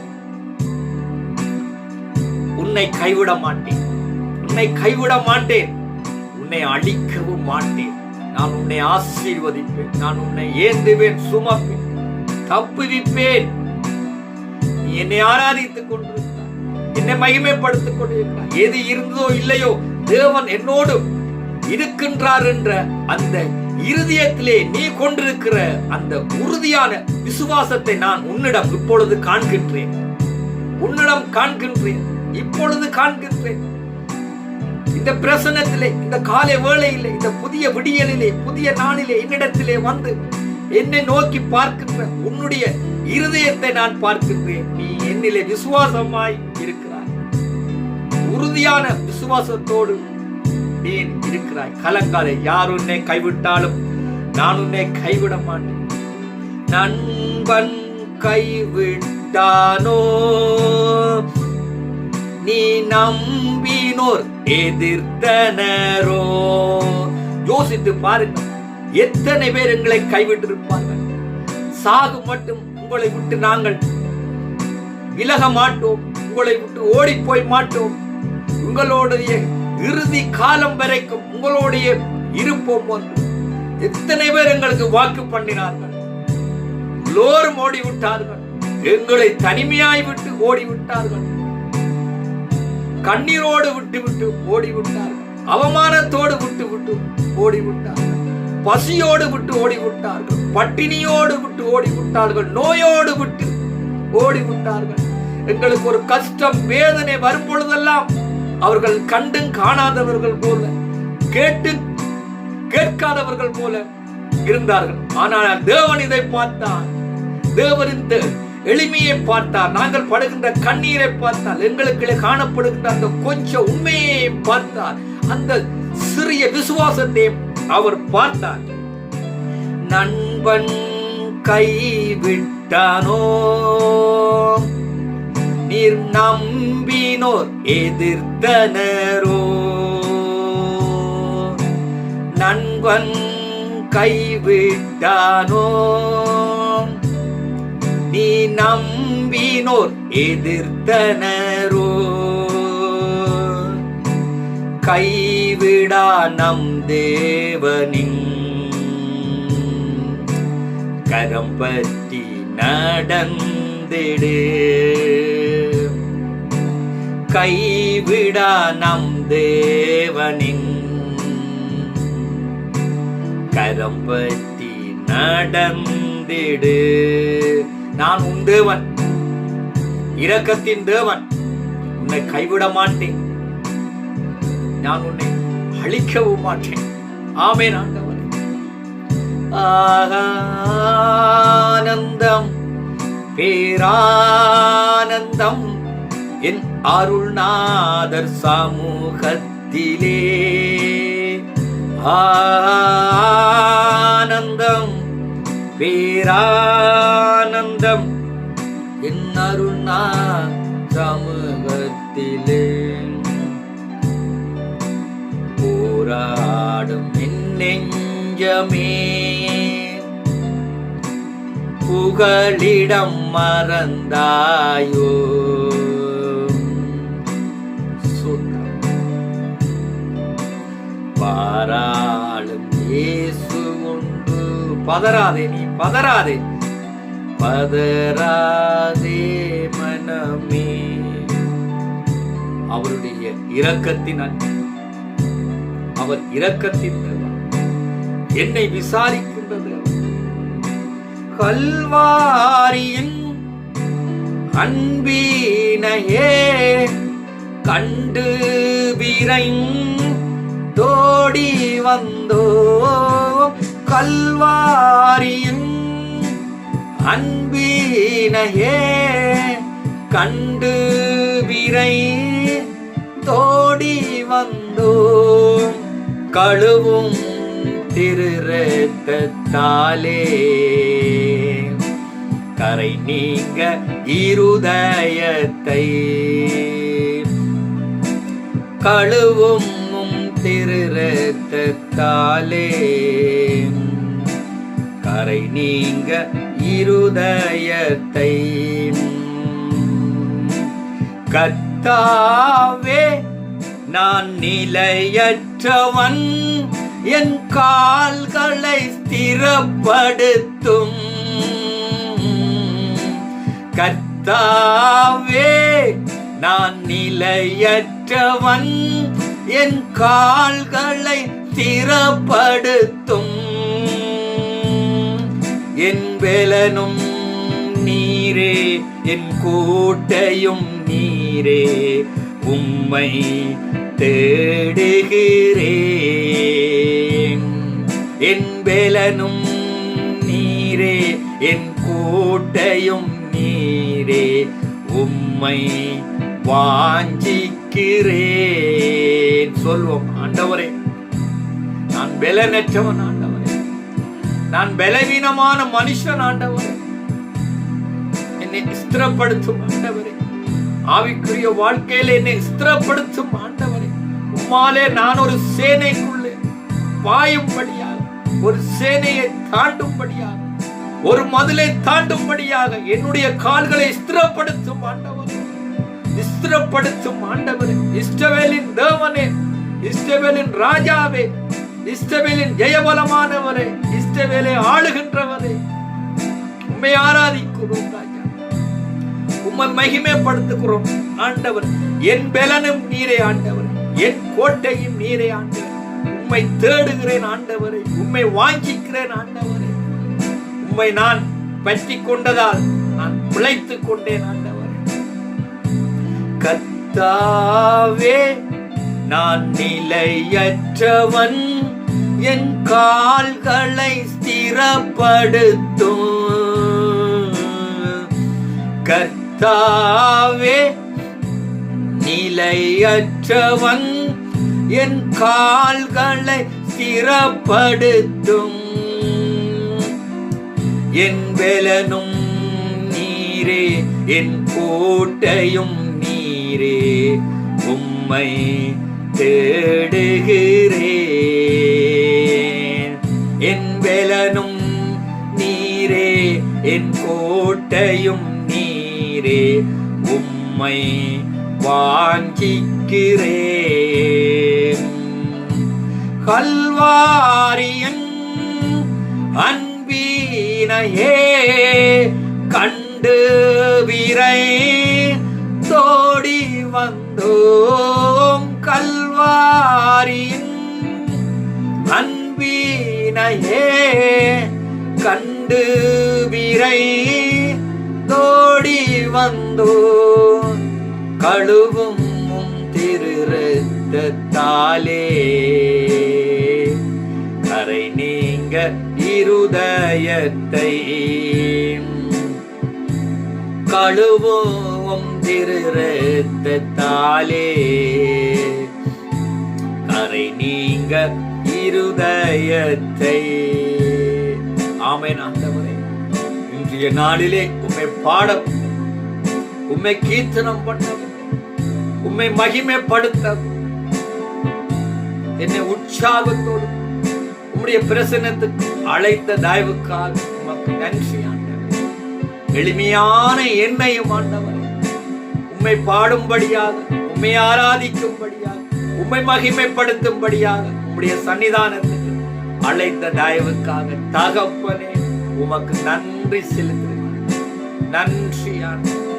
உன்னை கைவிட மாட்டேன், உன்னை கைவிட மாட்டேன், உன்னை அழிக்கவும் மாட்டேன். நான் உன்னை ஆசீர்வதிப்பேன், நான் உன்னை ஏந்துவேன், சுமப்பேன், தப்புவிப்பேன். நீ என்னை ஆராதித்துக் கொண்டிருக்கிறாய், என்னை மகிமைப்படுத்திக் கொண்டிருக்கிறாய். எது இருந்ததோ இல்லையோ தேவன் என்னோடு இருக்கின்றார் என்ற அந்த இருதயத்திலே நீ கொண்டிருக்கிற அந்த உறுதியான விசுவாசத்தை நான் உன்னிடம் இப்பொழுது காண்கின்றேன், உன்னிடம் காண்கின்றேன், இப்பொழுது காண்கின்றேன். இந்த பிரசன்னத்திலே, இந்த காலை வேளையிலே, இந்த புதிய விடியலிலே, புதிய நாளிலே என்னிடத்திலே வந்து என்னை நோக்கி பார்க்கின்ற உன்னுடைய இருதயத்தை நான் பார்க்கின்றேன். நீ என்னிலே விசுவாசமாய் இருக்கிறாய், உறுதியான விசுவாசத்தோடு நீ இருக்கிறாய். கலங்காதே. யார் உன்னை கைவிட்டாலும் நான் உன்னை கைவிட மாட்டேன். நண்பன் கைவிட்டானோ, நீ நம்பினோர் எதிர்த்தனரோ. யோசித்து பாருங்கள், எத்தனை பேர் எங்களை கைவிட்டிருப்பார்கள். சாகு மட்டும் உங்களை விட்டு நாங்கள் விலக மாட்டோம், உங்களை விட்டு ஓடி போய் மாட்டோம், உங்களுடைய இறுதி காலம் வரைக்கும் உங்களுடைய இருப்போம் என்று எத்தனை பேர் எங்களுக்கு வாக்கு பண்ணினார்கள். எல்லோரும் ஓடிவிட்டார்கள், எங்களை தனிமையாய் விட்டு ஓடிவிட்டார்கள், கண்ணீரோடு விட்டு விட்டு ஓடிவிட்டார்கள், அவமானத்தோடு விட்டு விட்டு ஓடிவிட்டார்கள், பசியோடு விட்டு ஓடிவிட்டார்கள், பட்டினியோடு விட்டு ஓடிவிட்டார்கள், நோயோடு விட்டு ஓடிவிட்டார்கள். எங்களுக்கு ஒரு கஷ்டம் வேதனை வரும் பொழுதெல்லாம் அவர்கள் கண்டும் காணாதவர்கள் போல, கேட்டு கேட்காதவர்கள் போல இருந்தார்கள். ஆனால் தேவன் இதை பார்த்தார், தேவன் இந்த எளிமையை பார்த்தார், நாங்கள் படுகின்ற கண்ணீரை பார்த்தார், எங்களுக்கு காணப்படுகின்ற அந்த கொஞ்சம் உண்மையை பார்த்தார், அந்த சிறிய விசுவாசத்தை அவர் பார்த்தார். நண்பன் கைவிட்டானோ, நீர் நம்பினோர் எதிர்த்தனரோ. நண்பன் கைவிட்டானோ, நீ நம்பினோர் எதிர்த்தனரோ. கைவிடா நம் தேவனின் கரம் பற்றி நடந்திடு. கைவிடா நம் தேவனின் கரம் பற்றி நடந்திடு. நான் உன் தேவன், இரக்கத்தின் தேவன், உன்னை கைவிட மாட்டேன், நான் உன்னை அழிக்கவும் மாட்டேன். ஆமென் ஆண்டவரே. ஆனந்தம் பேரானந்தம் என் அருள்நாதர் சமூகத்திலே. ஆனந்தம் பேரானந்தம் என் அருள்நாதர் சமூகத்திலே. போராடும் என் நெஞ்சமே, புகலிடம் மறந்தாயோ. பாராளும் இயேசு உண்டு. பதறாதே, நீ பதறாதே, பதறாதே மனமே. அவருடைய இரக்கத்தின் அன்பு, அவர் இரக்கத்தின் என்னை விசாரிக்கின்றது. கல்வாரியின் அன்பினையே கண்டு விரைந்தோடி வந்தோ. கல்வாரியின் அன்பினையே கண்டு விரைந்தோடி வந்தோ. கழுவும் திரு இரத்தத்தாலே கரை நீங்க இருதயத்தை. கழுவும் திரு இரத்தத்தாலே கரை நீங்க இருதயத்தை. கர்த்தாவே நான் நிலையற்றவன், என் கால்களை ஸ்திரப்படுத்தும். கர்த்தாவே நான் நிலையற்றவன், என் கால்களை ஸ்திரப்படுத்தும். என் பெலனும் நீரே, என் கோட்டையும் நீரே, உம்மை தேடுகிறேன். என் பெலனும் நீரே, என் கோட்டையும் நீரே, உம்மை வாஞ்சிக்கிறேன். சொல்வோம், ஆண்டவரே நான் பெலனற்றவன், ஆண்டவரே நான் பலவீனமான மனுஷன், ஆண்டவரே என்னை ஸ்திரப்படுத்தும் ஆண்டவரே. ஆவிக்குரிய வாழ்க்கையில என்னை ஸ்திரப்படுத்தும் ஆண்டவரே. உம்மாலே நான் ஒரு சேனைக்குள்ளே பாயும்படியாக, ஒரு சேனையை தாண்டும்படியாக, ஒரு மதிலை தாண்டும்படியாக என்னுடைய கால்களை ஸ்திரப்படுத்தும் ஆண்டவரே. ஸ்திரப்படுத்தும் ஆண்டவரே. இஸ்ரவேலின் தேவனே, இஸ்ரவேலின் ராஜாவே, இஸ்ரவேலின் ஜெயபலமானவரே, இஸ்ரவேலை ஆளுகின்றவரே, உம்மை ஆராதிக்கிறோம் ராஜா, உம்மை மகிமைப்படுத்துகிறோம் ஆண்டவர். என் பலனும் நீரே ஆண்டவர், என் கோட்டையும் நீரே ஆண்டவர். உம்மை தேடுகிறேன் ஆண்டவரே, உம்மை வாஞ்சிக்கிறேன் ஆண்டவரே. உம்மை நான் பற்றி கொண்டதால் நான் பிழைத்துக் கொண்டேன் ஆண்டவரே. கர்த்தாவே நான் நிலையற்றவன், என் கால்களை ஸ்திரப்படுத்தும். கர்த்தாவே நிலையற்றவன், என் கால்களை ஸ்திரப்படுத்தும். என் பெலனும் நீரே, என் கோட்டையும் நீரே, உம்மை தேடுகிறேன். என் பெலனும் நீரே, என் கோட்டையும் நீரே, உம்மை வாஞ்சிக்கிறேன். கல்வாரியின் அன்பினையே கண்டு விரை தோடி வந்தோம். கல்வாரியின் அன்பினையே கண்டு விரை தோடி வந்தோம். கழுவும் திரு இரத்தத்தாலே கரை நீங்க இருதயத்தை, கழுவும் திரு இரத்தத்தாலே கரை நீங்க இருதயத்தை. ஆமென். ஆண்டவரே, இன்றைய நாளிலே உம்மை பாட, உம்மை கீர்த்தனம் பண்ண, உம்மை மகிமைப்படுத்த, என்னை உற்சாகத்தோடு உம்முடைய பிரசன்னத்துக்கு அழைத்த தயவுக்காக உமக்கு நன்றி ஆண்டவரே. எளிமையான என்னையும் ஆண்டவரே உம்மை பாடும்படியாக, உம்மை ஆராதிக்கும்படியாக, உம்மை மகிமைப்படுத்தும்படியாக உம்முடைய சன்னிதானத்துக்கு அழைத்த தயவுக்காக தகப்பனே உமக்கு நன்றி செலுத்துகிறேன். நன்றி ஆண்டவரே,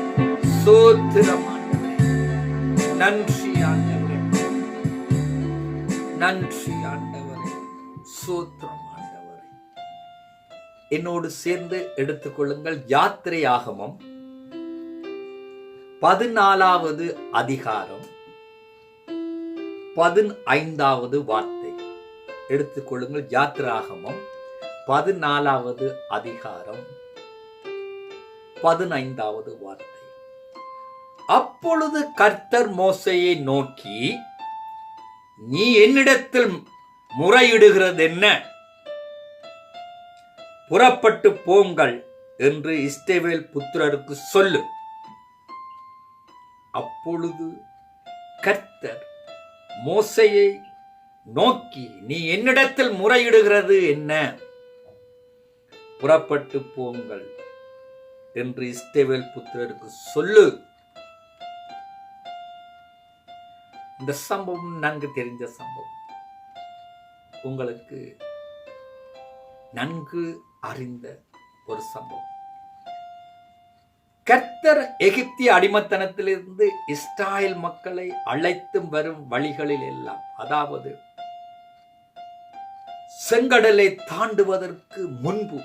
ஸ்தோத்திரம் ஆண்டவரே, நன்றி ஆண்டவரே, நன்றி ஆண்டவரே, ஸ்தோத்திரம் ஆண்டவரே. என்னோடு சேர்ந்து எடுத்துக்கொள்ளுங்கள். யாத்திரையாகமம் 14வது அதிகாரம் 15வது வார்த்தை எடுத்துக்கொள்ளுங்கள். யாத்திராகமம் 14வது அதிகாரம் 15வது வார்த்தை. அப்பொழுது கர்த்தர் மோசேயை நோக்கி, நீ என்னிடத்தில் முறையிடுகிறது என்ன? புறப்பட்டு போங்கள் என்று இஸ்ரவேல் புத்திரருக்கு சொல்லு. அப்பொழுது கர்த்தர் மோசேயை நோக்கி, நீ என்னிடத்தில் முறையிடுகிறது என்ன? புறப்பட்டு போங்கள் என்று இஸ்ரவேல் புத்திரருக்கு சொல்லு. இந்த சம்பவம் நன்கு தெரிந்த சம்பவம், உங்களுக்கு நன்கு அறிந்த ஒரு சம்பவம். கர்த்தர் எகிப்திய அடிமைத்தனத்திலிருந்து இஸ்ராயேல் மக்களை அழைத்து வரும் வழிகளில் எல்லாம், அதாவது செங்கடலை தாண்டுவதற்கு முன்பு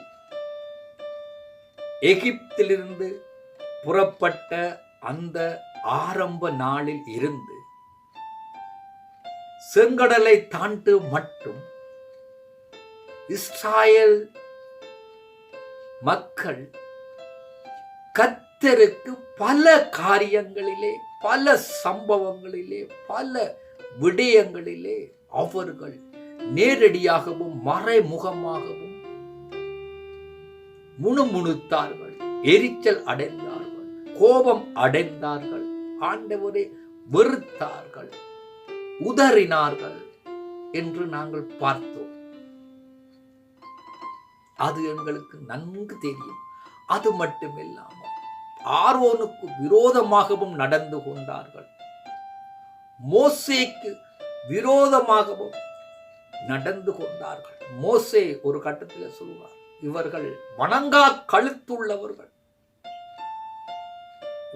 எகிப்திலிருந்து புறப்பட்ட அந்த ஆரம்ப நாளில் இருந்து செங்கடலை தாண்டு மட்டும் இஸ்ராயேல் மக்கள் கர்த்தருக்கு பல காரியங்களிலே, பல சம்பவங்களிலே, பல விடயங்களிலே அவர்கள் நேரடியாகவும் மறைமுகமாகவும் முணுமுணுத்தார்கள், எரிச்சல் அடைந்தார்கள், கோபம் அடைந்தார்கள், ஆண்டவரை வெறுத்தார்கள், உதறினார்கள் என்று நாங்கள் பார்த்தோம். அது எங்களுக்கு நன்கு தெரியும். அது மட்டுமில்லாமல் ஆரோனுக்கு விரோதமாகவும் நடந்து கொண்டார்கள், மோசேக்கு விரோதமாகவும் நடந்து கொண்டார்கள். மோசே ஒரு கட்டத்தில் சொல்வார், இவர்கள் வணங்கா கழுத்துள்ளவர்கள்,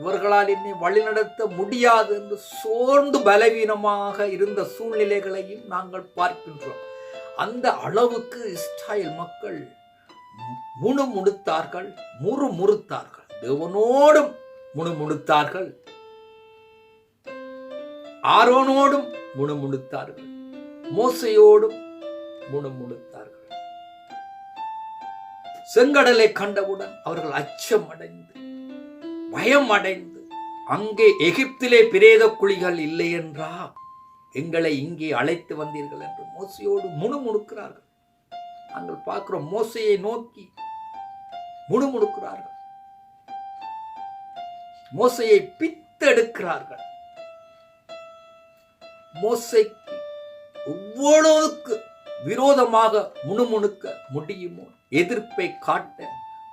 இவர்களால் என்னை வழிநடத்த முடியாது என்று சோர்ந்து பலவீனமாக இருந்த சூழ்நிலைகளையும் நாங்கள் பார்க்கின்றோம். அந்த அளவுக்கு இஸ்ராயேல் மக்கள் முணுமுணுத்தார்கள், முறுமுறுத்தார்கள், தேவனோடும் முணுமுணுத்தார்கள், ஆரோனோடும் முணுமுணுத்தார்கள், மோசையோடும் முணுமுணுத்தார்கள். செங்கடலை கண்டவுடன் அவர்கள் அச்சம் அடைந்து, பயம் அடைந்து, அங்கே எகிப்திலே பிரேத குழிகள் இல்லை என்றா எங்களை இங்கே அழைத்து வந்தீர்கள் என்று மோசையோடு முணுமுணுக்கிறார்கள். நாங்கள் பார்க்கிறோம், மோசையை நோக்கி முணுமுணுக்கிறார்கள். மோசையை பித்தெடுக்கிறார்கள். மோசைக்கு எவ்வளவுக்கு விரோதமாக முணுமுணுக்க முடியுமோ, எதிர்ப்பை காட்ட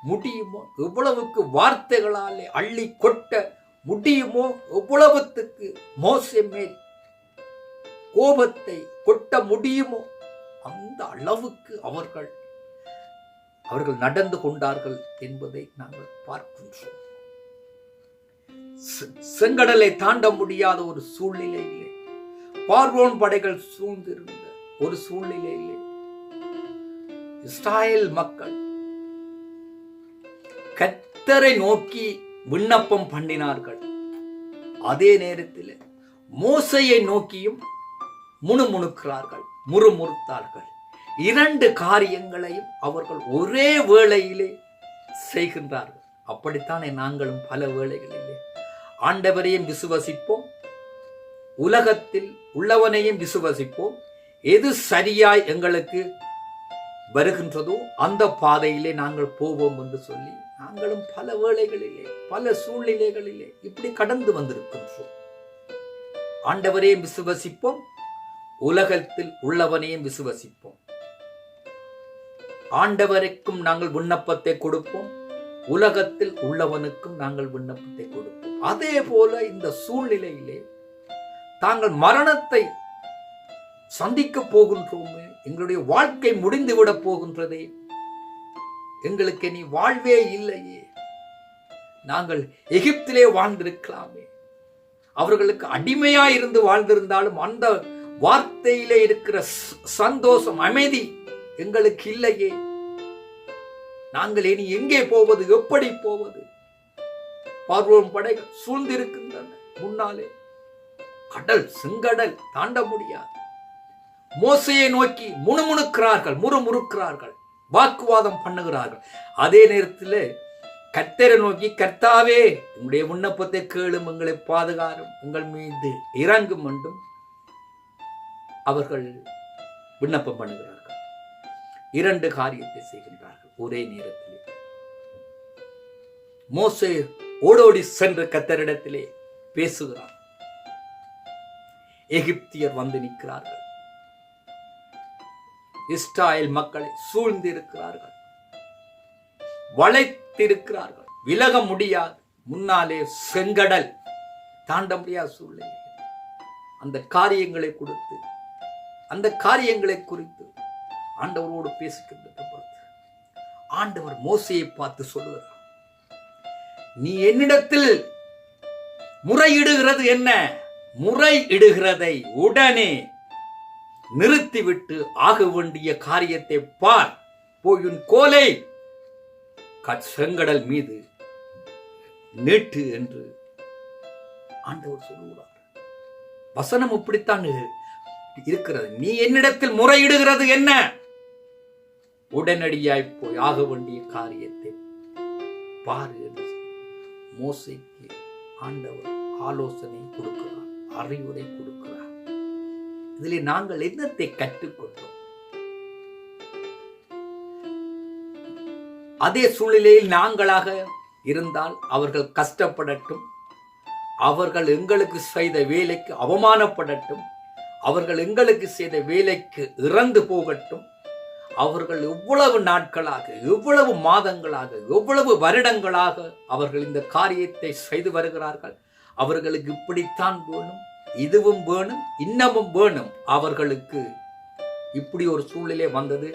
முடியுமோ, எவ்வளவுக்கு வார்த்தைகளாலே அள்ளி கொட்ட முடியுமோ, எவ்வளவுக்கு மோசே மேல் கோபத்தை கொட்ட முடியுமோ அந்த அளவுக்கு அவர்கள் நடந்து கொண்டார்கள் என்பதை நாங்கள் பார்க்கின்றோம். செங்கடலை தாண்ட முடியாத ஒரு சூழ்நிலையிலே, பார்வோன் படைகள் சூழ்ந்திருந்த ஒரு சூழ்நிலையிலே இஸ்ராயேல் மக்கள் கர்த்தரை நோக்கி விண்ணப்பம் பண்ணினார்கள். அதே நேரத்தில் மோசையை நோக்கியும் முணுமுணுக்கிறார்கள், முறுமுறுத்தார்கள். இரண்டு காரியங்களையும் அவர்கள் ஒரே வேளையிலே செய்கின்றார்கள். அப்படித்தானே நாங்களும் பல வேளைகளிலே ஆண்டவரையும் விசுவசிப்போம், உலகத்தில் உள்ளவனையும் விசுவசிப்போம். எது சரியாய் எங்களுக்கு வருகின்றதோ அந்த பாதையிலே நாங்கள் போவோம் என்று சொல்லி நாங்களும் பல வேளைகளிலே பல சூழ்நிலைகளிலே இப்படி கடந்து வந்திருக்கின்றோம். ஆண்டவரையும் விசுவசிப்போம், உலகத்தில் உள்ளவனையும் விசுவசிப்போம். ஆண்டவருக்கும் நாங்கள் விண்ணப்பத்தை கொடுப்போம், உலகத்தில் உள்ளவனுக்கும் நாங்கள் விண்ணப்பத்தை கொடுப்போம். அதே போல இந்த சூழ்நிலையிலே தாங்கள் மரணத்தை சந்திக்க போகின்றோமே, எங்களுடைய வாழ்க்கை முடிந்துவிட போகின்றதே, எங்களுக்கு நீ வாழ்வே இல்லையே, நாங்கள் எகிப்திலே வாழ்ந்திருக்கலாமே, அவர்களுக்கு அடிமையாயிருந்து வாழ்ந்திருந்தாலும் அந்த வார்த்தையிலே இருக்கிற சந்தோஷம் அமைதி எங்களுக்கு இல்லையே, நாங்கள் இனி எங்கே போவது, எப்படி போவது? பார்வோன் படைகள் சூழ்ந்திருக்கின்றன முன்னாலே, கடல் செங்கடல் தாண்ட முடியாது. மோசையை நோக்கி முணுமுணுக்கிறார்கள், முறுமுறுக்கிறார்கள், வாக்குவாதம் பண்ணுகிறார்கள். அதே நேரத்தில் கர்த்தரை நோக்கி, கர்த்தாவே உங்களுடைய விண்ணப்பத்தை கேளும், எங்களை பாதுகாரும், எங்கள் மீது இறங்கும் என்றும் அவர்கள் விண்ணப்பம் பண்ணுகிறார்கள். இரண்டு காரியத்தை செய்கின்றார்கள் ஒரே நேரத்திலே. மோசே ஓடோடி சென்று கர்த்தரிடத்திலே பேசுகிறார். எகிப்தியர் வந்து நிற்கிறார்கள், இஸ்ராயேல் மக்களை சூழ்ந்திருக்கிறார்கள், வளைத்திருக்கிறார்கள், விலக முடியாது. முன்னாலே செங்கடல் தாண்ட முடியாத சூழ்நிலை. அந்த காரியங்களை கொடுத்து, அந்த காரியங்களை குறித்து ஆண்டவரோடு பேசுகின்ற பொழுது ஆண்டவர் மோசையை பார்த்து சொல்லுகிறார், நீ என்னிடத்தில் முறையிடுகிறது என்ன? முறையிடுகிறதை உடனே நிறுத்திவிட்டு ஆக வேண்டிய காரியத்தை பார். போய் உன் கோலை செங்கடல் மீது நீட்டு என்று ஆண்டவர் சொல்லுகிறார். வசனம் இப்படித்தான் இருக்கிறது. நீ என்னிடத்தில் முறையிடுகிறது என்ன? உடனடியாய் போய் ஆக வேண்டிய காரியத்தை பாரு என்று மோசேக்கு ஆண்டவர் ஆலோசனை கொடுக்கிறார், அறிவுரை கொடுக்கிறார். இதிலே நாங்கள் என்னத்தை கற்றுக்கொண்டோம்? அதே சூழ்நிலையில் நாங்களாக இருந்தால் அவர்கள் கஷ்டப்படட்டும், அவர்கள் எங்களுக்கு செய்த வேலைக்கு அவமானப்படட்டும், அவர்கள் எங்களுக்கு செய்த வேலைக்கு இறந்து போகட்டும், அவர்கள் எவ்வளவு நாட்களாக, எவ்வளவு மாதங்களாக, எவ்வளவு வருடங்களாக அவர்கள் இந்த காரியத்தை செய்து வருகிறார்கள், அவர்களுக்கு இப்படித்தான் வேணும், இதுவும் வேணும், இன்னமும் வேணும், அவர்களுக்கு இப்படி ஒரு சூழ்நிலை வந்தது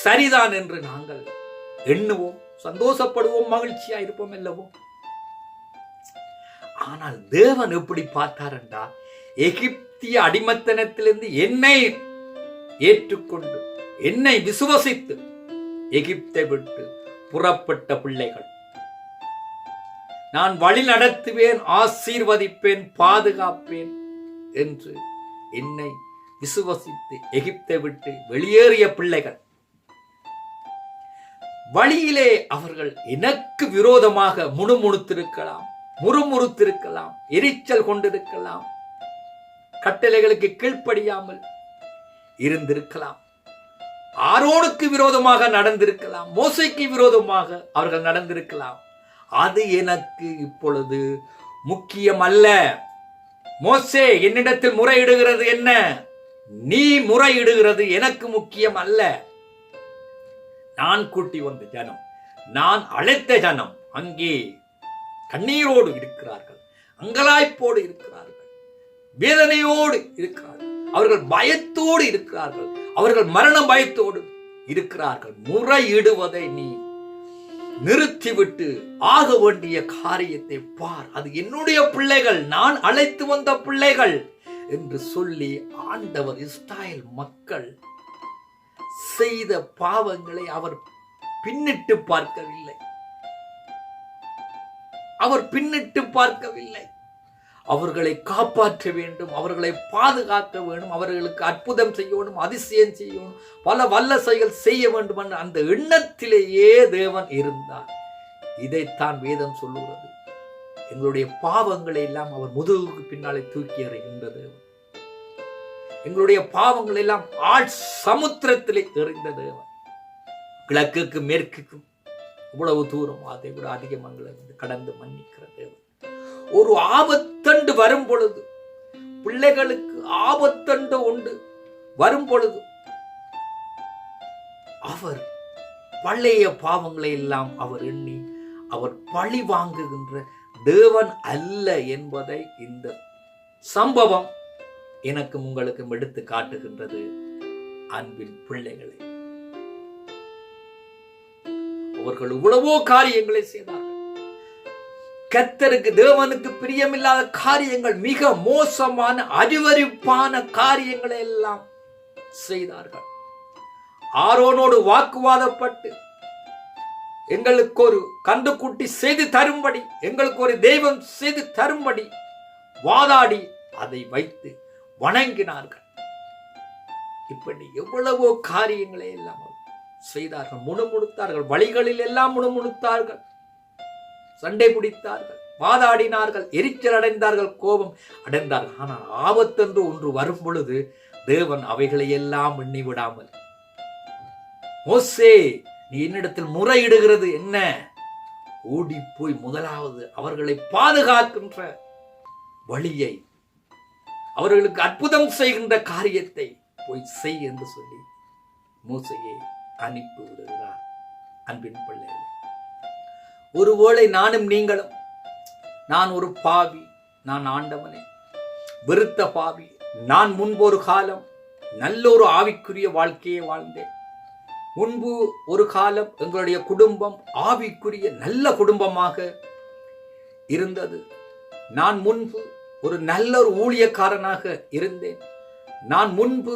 சரிதான் என்று நாங்கள் எண்ணுவோம், சந்தோஷப்படுவோம், மகிழ்ச்சியா இருப்போம் அல்லவோ? ஆனால் தேவன் எப்படி பார்த்தார் என்றால், எகிப்திய அடிமத்தனத்திலிருந்து என்னை ஏற்றுக்கொண்டு என்னை விசுவசித்து எகிப்தை விட்டு புறப்பட்ட பிள்ளைகள், நான் வழி நடத்துவேன், ஆசீர்வதிப்பேன், பாதுகாப்பேன் என்று என்னை விசுவசித்து எகிப்தை விட்டு வெளியேறிய பிள்ளைகள், வழியிலே அவர்கள் எனக்கு விரோதமாக முணுமுணுத்திருக்கலாம், முறுமுறுத்திருக்கலாம், எரிச்சல் கொண்டிருக்கலாம், கட்டளைகளுக்கு கீழ்ப்படியாமல் இருந்திருக்கலாம். ஆரோனுக்கு விரோதமாக நடந்திருக்கலாம், மோசேக்கு விரோதமாக அவர்கள் நடந்திருக்கலாம். அது எனக்கு இப்பொழுது முக்கியம் அல்ல. மோசே என்னிடத்தில் முறையிடுகிறது என்ன, நீ முறையிடுகிறது எனக்கு முக்கியம் அல்ல. நான் கூட்டி வந்த ஜனம், நான் அழைத்த ஜனம் அங்கே கண்ணீரோடு இருக்கிறார்கள், அங்கலாய்ப்போடு இருக்கிறார்கள், வேதனையோடு இருக்கிறார்கள், அவர்கள் பயத்தோடு இருக்கிறார்கள், அவர்கள் மரண பயத்தோடு இருக்கிறார்கள். முறையிடுவதை நீ நிறுத்திவிட்டு ஆக வேண்டிய காரியத்தை பார். அது என்னுடைய பிள்ளைகள், நான் அழைத்து வந்த பிள்ளைகள் என்று சொல்லி ஆண்டவர் இஸ்ராயேல் மக்கள் செய்த பாவங்களை அவர் பின்னிட்டு பார்க்கவில்லை. அவர் பின்னிட்டு பார்க்கவில்லை. அவர்களை காப்பாற்ற வேண்டும், அவர்களை பாதுகாக்க வேண்டும், அவர்களுக்கு அற்புதம் செய்யணும், அதிசயம் செய்யணும், பல வல்ல செயல் செய்ய வேண்டும் என்ற அந்த எண்ணத்திலேயே தேவன் இருந்தார். இதைத்தான் வேதம் சொல்லுகிறது. எங்களுடைய பாவங்களை எல்லாம் அவர் முதுகுக்கு பின்னாலே தூக்கி எறிகின்ற தேவன். எங்களுடைய பாவங்கள் எல்லாம் ஆழ் சமுத்திரத்திலே எறிந்த தேவன். கிழக்குக்கு மேற்குக்கும் இவ்வளவு தூரம், அதை விட அதிகமங்களை கடந்து மன்னிக்கிற தேவன். ஒரு ஆபத்தண்டு வரும் பொழுது, பிள்ளைகளுக்கு ஆபத்தண்டு உண்டு வரும் பொழுது, அவர் பழைய பாவங்களை எல்லாம் அவர் எண்ணி அவர் பழி வாங்குகின்ற தேவன் அல்ல என்பதை இந்த சம்பவம் எனக்கும் உங்களுக்கும் எடுத்து காட்டுகின்றது. அன்பின் பிள்ளைகளை, அவர்கள் இவ்வளவோ காரியங்களை செய்தார்கள். கர்த்தருக்கு தேவனுக்கு பிரியமில்லாத காரியங்கள், மிக மோசமான அருவருப்பான காரியங்களை எல்லாம் செய்தார்கள். ஆரோனோடு வாக்குவாதப்பட்டு எங்களுக்கு ஒரு கண்டுக்குட்டி செய்து தரும்படி, எங்களுக்கு ஒரு தெய்வம் செய்து தரும்படி வாதாடி அதை வைத்து வணங்கினார்கள். இப்படி எவ்வளவோ காரியங்களை எல்லாம் செய்தார்கள். முணுமுணுத்தார்கள், வழிகளில் எல்லாம் முணுமுணுத்தார்கள், சண்டை பிடித்தார்கள், வாதாடினார்கள், எரிச்சல் அடைந்தார்கள், கோபம் அடைந்தார்கள். ஆனால் ஆபத்தென்று ஒன்று வரும் பொழுது தேவன் அவைகளை எல்லாம் எண்ணி விடாமல், மோசே நீ என்னிடத்தில் முறையிடுகிறது என்ன, ஓடி போய் முதலாவது அவர்களை பாதுகாக்கின்ற வழியை, அவர்களுக்கு அற்புதம் செய்கின்ற காரியத்தை போய் செய் என்று சொல்லி மோசேயை அனுப்பி விடுகிறார். அன்பின் பிள்ளைகளே, ஒருவேளை நானும் நீங்களும், நான் ஒரு பாவி, நான் ஆண்டவனே வெறுத்த பாவி, நான் முன்பு ஒரு காலம் நல்ல ஒரு ஆவிக்குரிய வாழ்க்கையை வாழ்ந்தேன், முன்பு ஒரு காலம் எங்களுடைய குடும்பம் ஆவிக்குரிய நல்ல குடும்பமாக இருந்தது, நான் முன்பு ஒரு நல்ல ஒரு ஊழியக்காரனாக இருந்தேன், நான் முன்பு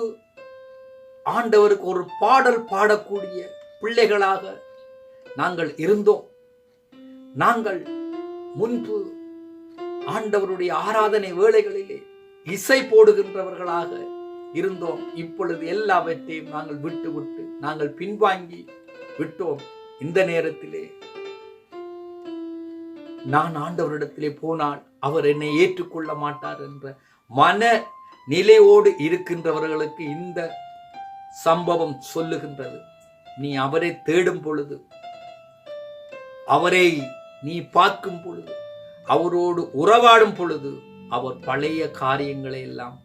ஆண்டவருக்கு ஒரு பாடல் பாடக்கூடிய பிள்ளைகளாக நாங்கள் இருந்தோம், நாங்கள் முன்பு ஆண்டவருடைய ஆராதனை வேளைகளிலே இசை போடுகின்றவர்களாக இருந்தோம். இப்பொழுது எல்லாவற்றையும் நாங்கள் விட்டு நாங்கள் பின்வாங்கி விட்டோம். இந்த நேரத்திலே நான் ஆண்டவரிடத்திலே போனால் அவர் என்னை ஏற்றுக்கொள்ள மாட்டார் என்ற மன நிலையோடு இருக்கின்றவர்களுக்கு இந்த சம்பவம் சொல்லுகின்றது. நீ அவரை தேடும் பொழுது, அவரை நீ பார்க்கும் பொழுது, அவரோடு உறவாடும் பொழுது, அவர் பழைய காரியங்களை எல்லாம்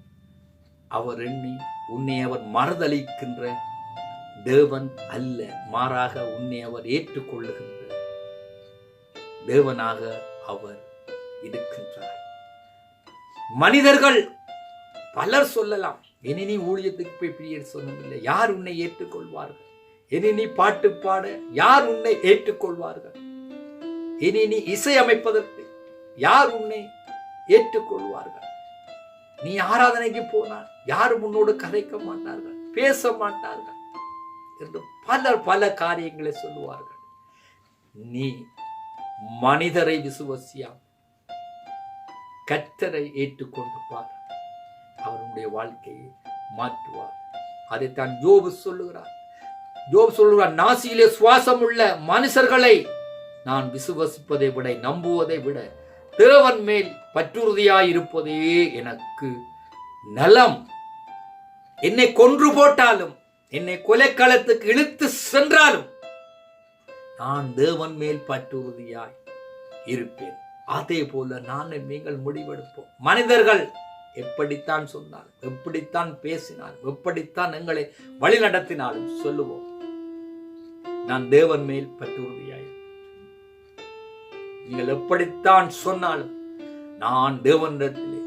அவர் எண்ணி உன்னை அவர் மறுதளிக்கின்ற தேவன் அல்ல, மாறாக உன்னை அவர் ஏற்றுக்கொள்ளுகின்ற தேவனாக அவர் இருக்கின்றார். மனிதர்கள் பலர் சொல்லலாம், இனி நீ ஊழியத்துக்கு போய் பீரியட் சொன்னதில்லை, யார் உன்னை ஏற்றுக்கொள்வார்கள்? இனி நீ பாட்டு பாட யார் உன்னை ஏற்றுக்கொள்வார்கள்? இனி நீ இசை அமைப்பதற்கு யார் உன்னை ஏற்றுக்கொள்வார்கள்? நீ ஆராதனைக்கு போனால் யாரும் உன்னோடு கதைக்க மாட்டார்கள், பேச மாட்டார்கள் என்று பல காரியங்களை சொல்லுவார்கள். நீ மனிதரை விசுவசியா கர்த்தரை ஏற்றுக்கொண்டு பார், அவருடைய வாழ்க்கையை மாற்றுவார். அதைத்தான் யோபு சொல்லுகிறார். நாசியிலே சுவாசம் உள்ள மனுஷர்களை நான் விசுவசிப்பதை விட, நம்புவதை விட தேவன் மேல் பற்றுறுதியாயிருப்பதே எனக்கு நலம். என்னை கொன்று போட்டாலும் என்னை கொலைக்களத்துக்கு இழுத்து சென்றாலும் நான் தேவன் மேல் பற்றுறுதியாய் இருப்பேன். அதே போல நான் நீங்கள் முடிவெடுப்போம். மனிதர்கள் எப்படித்தான் சொன்னாலும், எப்படித்தான் பேசினாலும், எப்படித்தான் எங்களை வழி நடத்தினாலும் சொல்லுவோம், நான் தேவன் மேல் பற்றுறுதியாய். நீங்கள் எப்படித்தான் சொன்னாலும் நான் தேவனிடத்திலே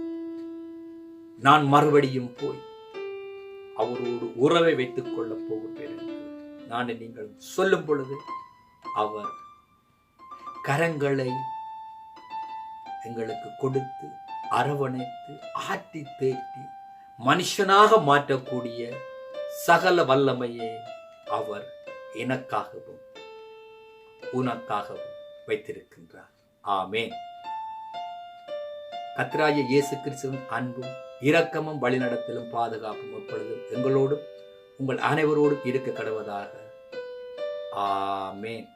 நான் மறுபடியும் போய் அவரோடு உறவை வைத்துக் கொள்ளப் போகிறேன் என்று நான் நீங்கள் சொல்லும் பொழுது அவர் கரங்களை எங்களுக்கு கொடுத்து அரவணைத்து ஆட்டி தேற்றி மனுஷனாக மாற்றக்கூடிய சகல வல்லமையை அவர் எனக்காகவும் உனக்காகவும் வைத்திருக்கின்றார். ஆமென். கர்த்தராகிய இயேசு கிறிஸ்துவின் அன்பும் இரக்கமும் வழிநடத்தலும் பாதுகாப்பும் எப்பொழுதும் எங்களோடும் உங்கள் அனைவரோடும் இருக்க கடவதாக. ஆமென்.